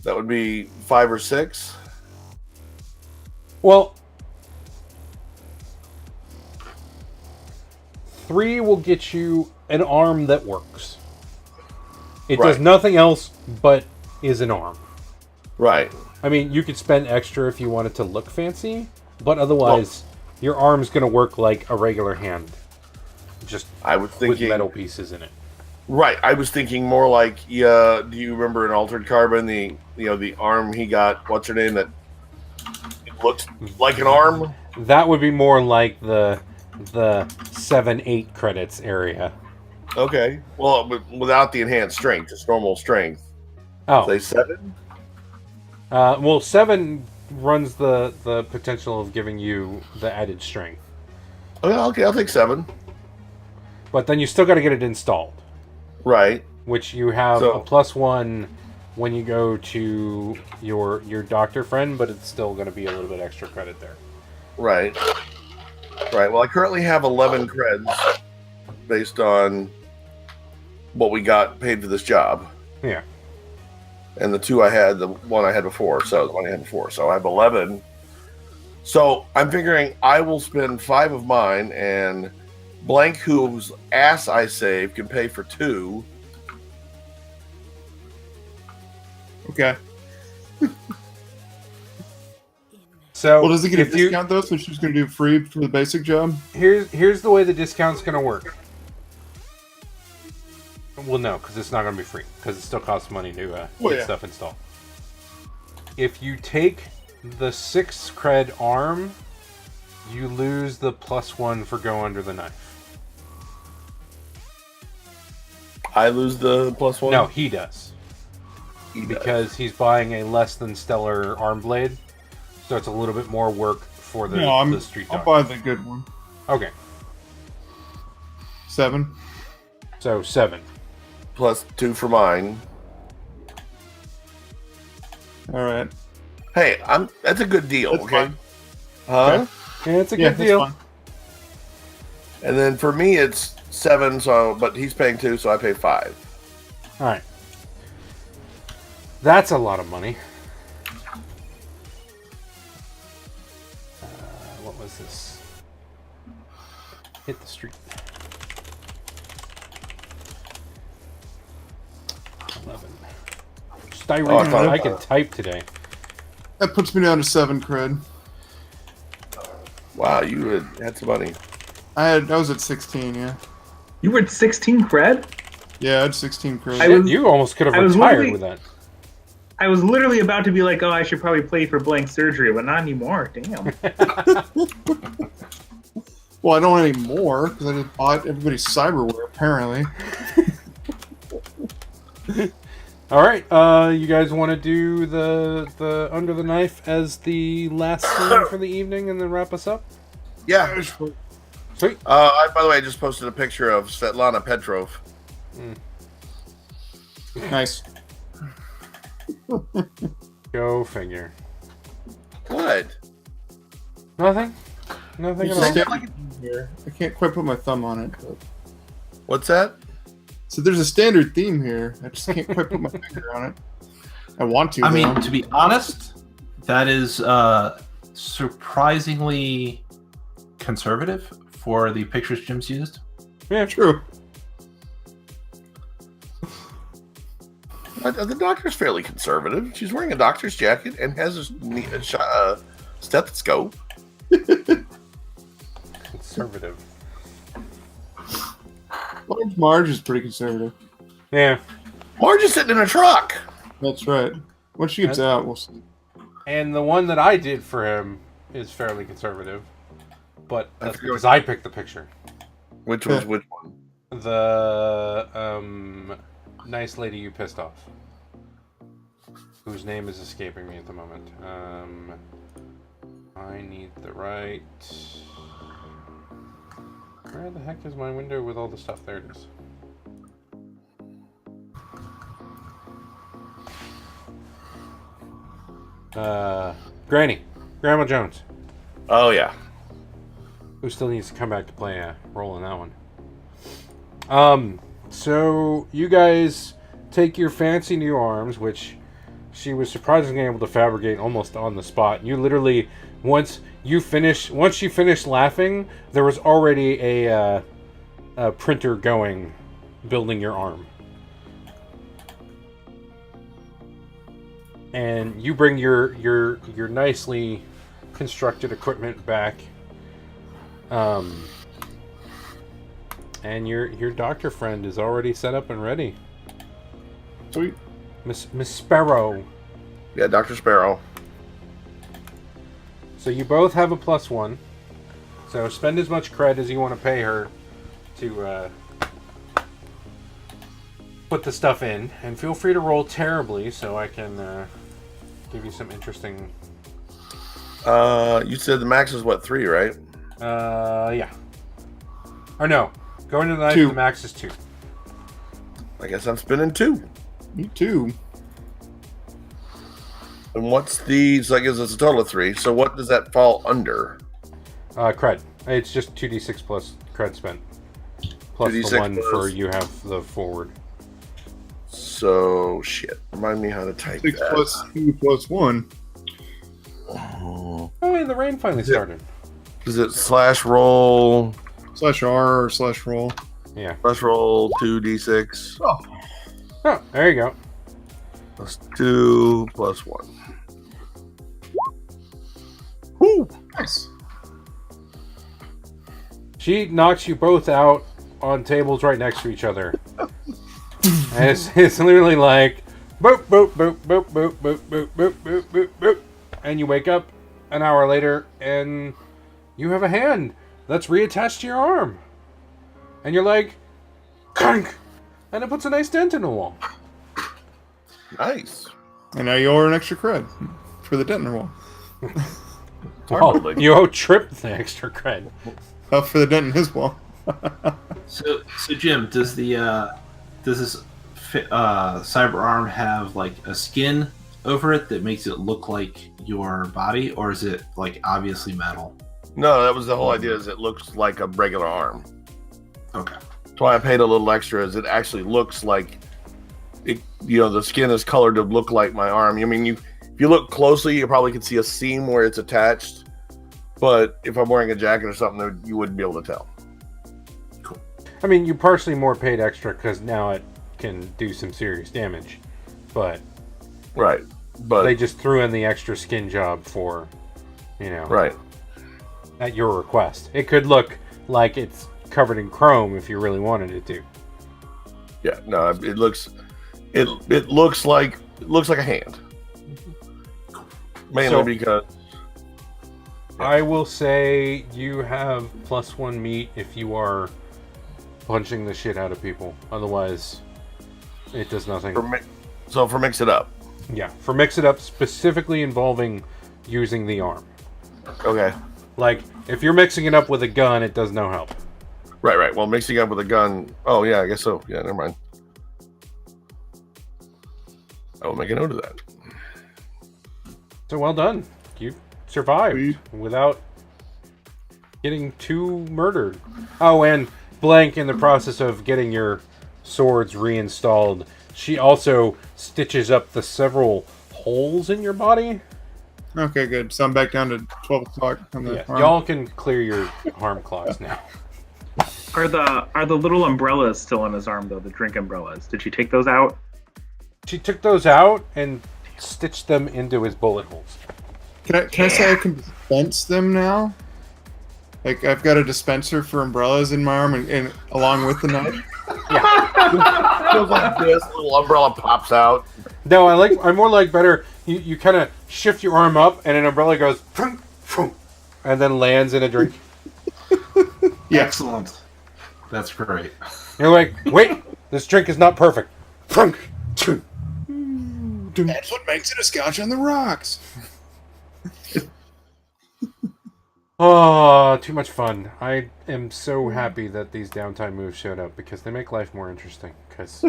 that would be 5 or 6. Well, 3 will get you an arm that works. It does Right. nothing else but is an arm. Right. I mean, you could spend extra if you wanted to look fancy, but otherwise, your arm's going to work like a regular hand, just I was with thinking metal pieces in it. Right. I was thinking more like, do you remember in Altered Carbon the arm he got? What's her name? That it looks like an arm. That would be more like the 7-8 credits area. Okay. Well, without the enhanced strength, just normal strength. Oh, Say 7. well, 7 runs the potential of giving you the added strength, Okay, I'll take 7. but then you still got to get it installed, Right. which you have So- a +1 when you go to your doctor friend, but it's still going to be a little bit extra credit there. Right. Right. Well, I currently have 11 creds based on what we got paid for this job. Yeah. And the one I had before. So I have 11. So I'm figuring I will spend 5 of mine, and Blank, whose ass I save, can pay for 2. Okay. So Well, does it get a if you- discount though? So she's going to do free for the basic job? Here's the way the discount's going to work. Well, no, because it's not going to be free, because it still costs money to Well, get yeah. stuff installed. If you take the 6 cred arm, you lose the +1 for go under the knife. I lose the +1. No, he does. because he's buying a less than stellar arm blade, so it's a little bit more work for the, the street dog. I'll buy the good one. Okay. 7. So 7. Plus 2 for mine. All right. Hey, that's a good deal, That's okay? fine. Huh? Yeah, it's a good deal. Fine. And then for me, it's 7. So, but he's paying 2, so I pay 5. All right. That's a lot of money. What was this? Hit the street. 11. Styrene, I can type today. That puts me down to 7 cred. Wow, you had some money. I was at 16, yeah. You were at 16 cred? Yeah, I had 16 cred. You almost could have retired with that. I was literally about to be like, oh, I should probably play for blank surgery, but not anymore. Damn. Well, I don't want any more because I just bought everybody's cyberware, apparently. All right, you guys want to do the under the knife as the last scene for the evening and then wrap us up? Yeah. Sweet. By the way, I just posted a picture of Svetlana Petrov. Nice. Go figure. What? Nothing? Nothing There's at a all? standard theme here. I can't quite put my thumb on it. But... What's that? So there's a standard theme here. I just can't quite put my finger on it. I want to. I mean, though. to be honest, that is surprisingly conservative for the pictures Jim's used. Yeah, true. The doctor's fairly conservative. She's wearing a doctor's jacket and has a stethoscope. Conservative. Marge is pretty conservative. Yeah. Marge is sitting in a truck. That's right. Once she gets out, we'll see. And the one that I did for him is fairly conservative, but that's forget because I picked the picture. Which was which one? The nice lady you pissed off, whose name is escaping me at the moment. I need the right. Where the heck is my window with all the stuff? There it is. Grandma Jones, Oh yeah. who still needs to come back to play a role in that one. So you guys take your fancy new arms, which she was surprisingly able to fabricate almost on the spot. You literally, once she finished laughing, there was already a printer going, building your arm. And you bring your nicely constructed equipment back. And your doctor friend is already set up and ready. Sweet. Miss Sparrow. Yeah, Dr. Sparrow. So you both have a +1. So spend as much cred as you want to pay her to put the stuff in. And feel free to roll terribly so I can give you some interesting... You said the max is what, 3, right? Yeah. Or no. Going to the knife, 2. the max is 2. I guess I'm spinning 2. Me too. And what's the... So I guess it's a total of 3. So what does that fall under? Cred. It's just 2d6 plus cred spent. Plus the 1 for you have the forward. So, shit. Remind me how to type 6 that. plus 2 plus 1. Oh, hey, the rain finally started. Is it /roll... /R or /roll. Yeah. /roll 2d6 Oh, there you go. plus 2 plus 1. Woo! Nice. She knocks you both out on tables right next to each other. And it's literally like boop boop boop boop boop boop boop boop boop boop boop, and you wake up an hour later and you have a hand that's reattached to your arm, and you're like, clunk, and it puts a nice dent in the wall. Nice. And now you owe her an extra cred for the detonator wall. Well, you owe Trip the extra cred. Up for the dent in his wall. So Jim, does this cyber arm have like a skin over it that makes it look like your body, or is it like obviously metal? No, that was the whole idea. Is it looks like a regular arm. Okay. That's why I paid a little extra. Is it actually looks like it? You know, the skin is colored to look like my arm. I mean, if you look closely, you probably can see a seam where it's attached. But if I'm wearing a jacket or something, you wouldn't be able to tell. Cool. I mean, you partially more paid extra because now it can do some serious damage. But Right. But they just threw in the extra skin job for, right. at your request. It could look like it's covered in chrome if you really wanted it to. Yeah. No, it looks like a hand. Mainly because I will say you have +1 meat if you are punching the shit out of people. Otherwise, it does nothing. for mix it up. Yeah, for mix it up specifically involving using the arm. Okay. Like, if you're mixing it up with a gun, it does no help. Right. Well, mixing up with a gun. Oh, yeah, I guess so. Yeah, never mind. I will make a note of that. So well done. You survived without getting too murdered. Oh, and Blank, in the process of getting your swords reinstalled, she also stitches up the several holes in your body. Okay, good. So I'm back down to 12 o'clock. On the arm. Y'all can clear your harm clogs now. Are the little umbrellas still on his arm though? The drink umbrellas. Did she take those out? She took those out and stitched them into his bullet holes. Can I say I can dispense them now? Like, I've got a dispenser for umbrellas in my arm and along with the knife? Feels like this little umbrella pops out. No, I'm more like better. You kind of shift your arm up and an umbrella goes and then lands in a drink. Yeah. Excellent. That's great. You're like, wait, this drink is not perfect. That's what makes it a scotch on the rocks. Oh, too much fun. I am so happy that these downtime moves showed up because they make life more interesting. Because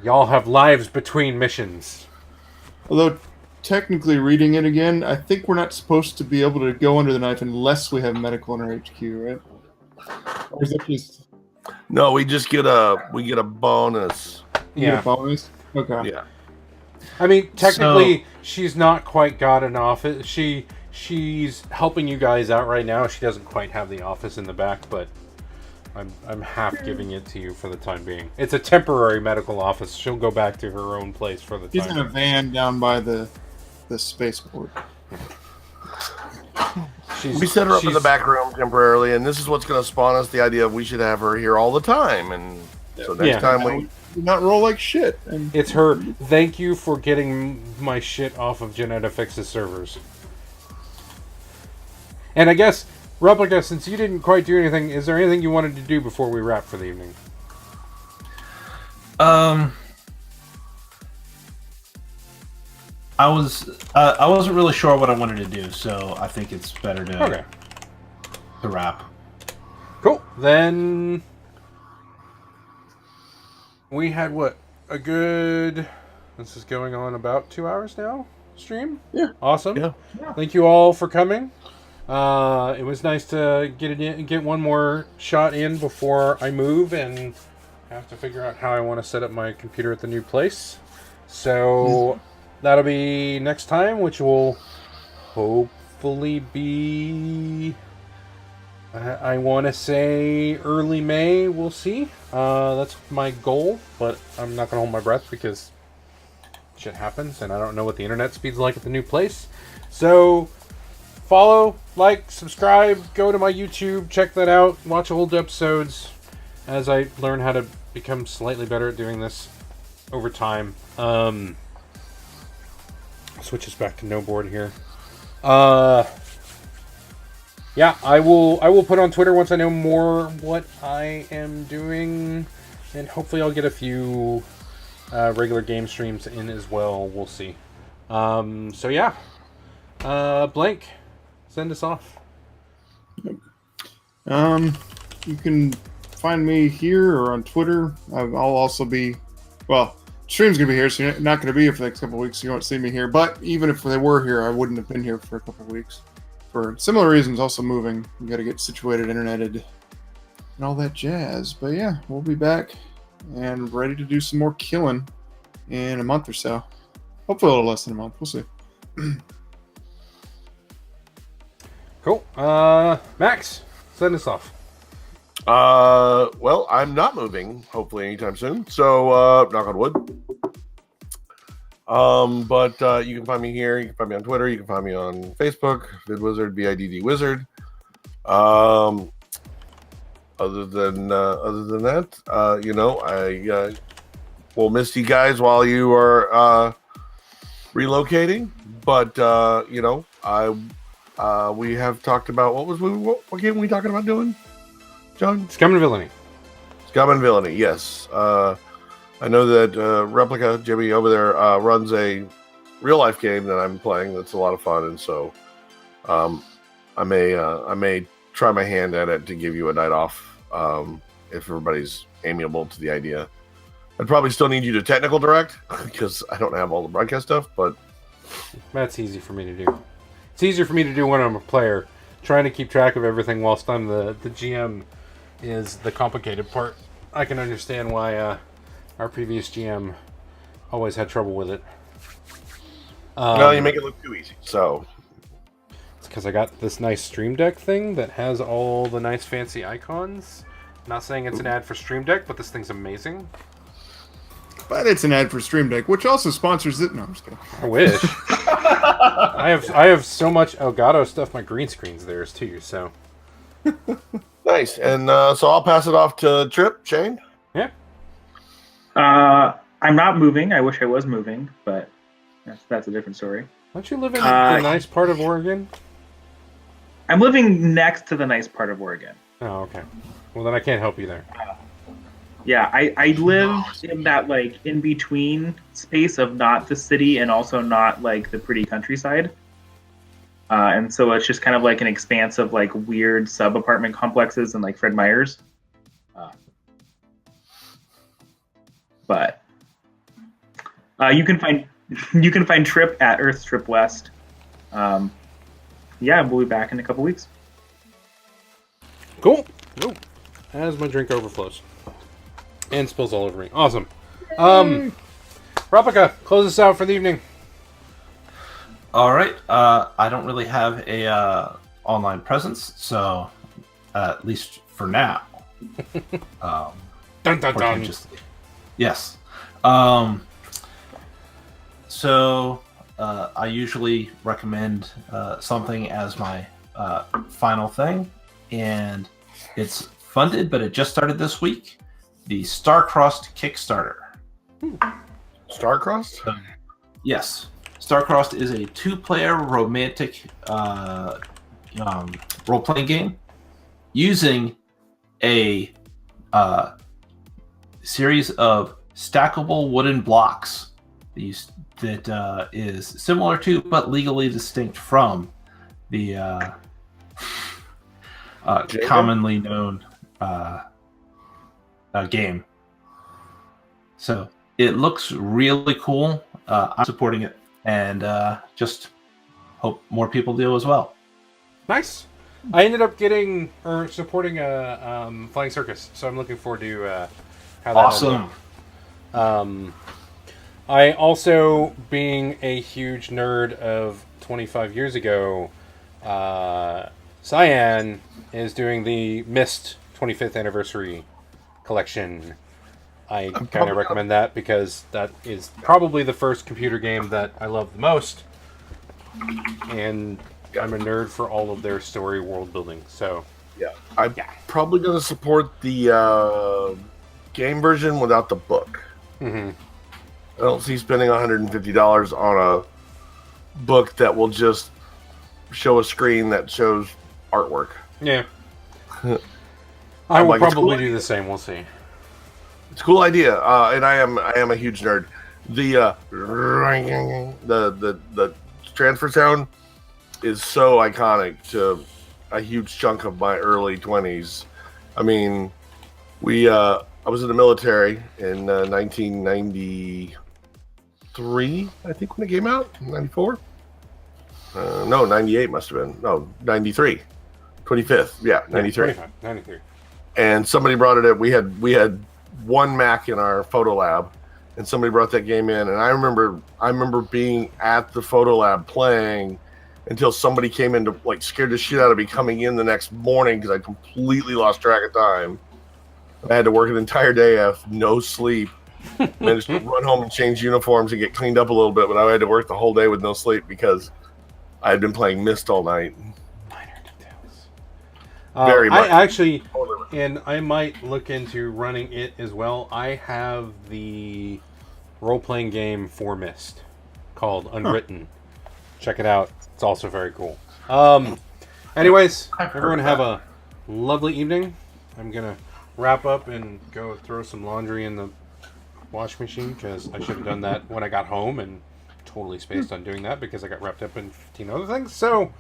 y'all have lives between missions. Although, technically, reading it again, I think we're not supposed to be able to go under the knife unless we have medical in our HQ, right? Or is that just... No, we just get a bonus. You get a bonus? Okay. Yeah. I mean, technically, she's not quite got an office. She's helping you guys out right now. She doesn't quite have the office in the back, but I'm half giving it to you for the time being. It's a temporary medical office. She'll go back to her own place for the time She's in a van down by the spaceport. We set her up in the back room temporarily, and this is what's going to spawn us the idea of we should have her here all the time. And so next time we do not roll like shit. And it's her. Thank you for getting my shit off of Genetafix's servers. And I guess, Replica, since you didn't quite do anything, is there anything you wanted to do before we wrap for the evening? I wasn't really sure what I wanted to do, so I think it's better to wrap. Cool. Then we had a good. This is going on about 2 hours now. Stream. Yeah. Awesome. Yeah. Thank you all for coming. It was nice to get one more shot in before I move and have to figure out how I want to set up my computer at the new place. So that'll be next time, which will hopefully be, I want to say early May. We'll see. That's my goal, but I'm not going to hold my breath because shit happens and I don't know what the internet speed's like at the new place. So follow, like, subscribe, go to my YouTube, check that out, watch old episodes as I learn how to become slightly better at doing this over time. Switch us back to no board here. Yeah, I will put on Twitter once I know more what I am doing, and hopefully I'll get a few regular game streams in as well. We'll see. So yeah, Blank, send us off. You can find me here or on Twitter. I'll also be, well, stream's gonna be here, so you're not gonna be here for the next couple of weeks. So you won't see me here. But even if they were here, I wouldn't have been here for a couple of weeks for similar reasons. Also moving, you got to get situated, interneted, and all that jazz. But yeah, we'll be back and ready to do some more killing in a month or so. Hopefully a little less than a month. We'll see. Cool. Max, send us off. Well, I'm not moving, hopefully anytime soon. So, knock on wood. But you can find me here. You can find me on Twitter. You can find me on Facebook, VidWizard, BIDD Wizard. Other than that, I will miss you guys while you are relocating. But we have talked about what game were we talking about doing, John? Scum and Villainy. Scum and Villainy, yes. I know that Replica Jimmy over there runs a real life game that I'm playing that's a lot of fun, and so I may try my hand at it to give you a night off if everybody's amiable to the idea. I'd probably still need you to technical direct because I don't have all the broadcast stuff, but that's easy for me to do. It's easier for me to do when I'm a player. Trying to keep track of everything whilst I'm the GM is the complicated part. I can understand why our previous GM always had trouble with it. No, you make it look too easy. So it's because I got this nice Stream Deck thing that has all the nice fancy icons. Not saying it's an ad for Stream Deck, but this thing's amazing. But it's an ad for Stream Deck, which also sponsors it. No, I'm just kidding. I wish. I have so much Elgato stuff. My green screen's theirs too. So nice. And so I'll pass it off to Trip Shane. Yeah. I'm not moving. I wish I was moving, but that's a different story. Don't you live in the nice part of Oregon? I'm living next to the nice part of Oregon. Oh, okay. Well, then I can't help you there. Yeah, I live in that like in between space of not the city and also not like the pretty countryside. And so it's just kind of like an expanse of like weird sub apartment complexes and like Fred Meyer's. But you can find Trip at Earth Trip West. Yeah, we'll be back in a couple weeks. Cool. As my drink overflows and spills all over me. Awesome. Replica, close us out for the evening. All right. I don't really have a online presence, so at least for now. Dun dun dun. Yes. So I usually recommend something as my final thing, and it's funded, but it just started this week. The Starcrossed Kickstarter. Starcrossed? Yes. Starcrossed is a 2-player romantic role-playing game using a series of stackable wooden blocks that is similar to but legally distinct from the commonly known game. So it looks really cool. I'm supporting it, and just hope more people do as well. Nice. I ended up supporting a Flying Circus, so I'm looking forward to how that awesome. I also, being a huge nerd of 25 years ago, Cyan is doing the Myst 25th anniversary collection. I kind of recommend that because that is probably the first computer game that I love the most, and I'm a nerd for all of their story world building. So yeah, I'm probably going to support the game version without the book. Mm-hmm. I don't see spending $150 on a book that will just show a screen that shows artwork. Yeah. I will probably do the same. We'll see. It's a cool idea, and I am a huge nerd. The the transfer sound is so iconic to a huge chunk of my early 20s. I mean, I was in the military in 1993, I think, when it came out. 94? No, 98 must have been. No, 93. 25th. Yeah, 93. 93. And somebody brought it in. We had one Mac in our photo lab, and somebody brought that game in. And I remember being at the photo lab playing until somebody came in to like scared the shit out of me coming in the next morning because I completely lost track of time. I had to work an entire day. I have no sleep. Managed to run home and change uniforms and get cleaned up a little bit, but I had to work the whole day with no sleep because I had been playing Myst all night. Minor details. Very much. I actually, and I might look into running it as well. I have the role-playing game for Myst called Unwritten. Check it out. It's also very cool. Anyways, everyone have a lovely evening. I'm going to wrap up and go throw some laundry in the wash machine because I should have done that when I got home and totally spaced on doing that because I got wrapped up in 15 other things. So,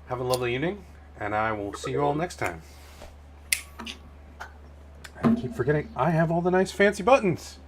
have a lovely evening, and I will see you all next time. I keep forgetting I have all the nice fancy buttons.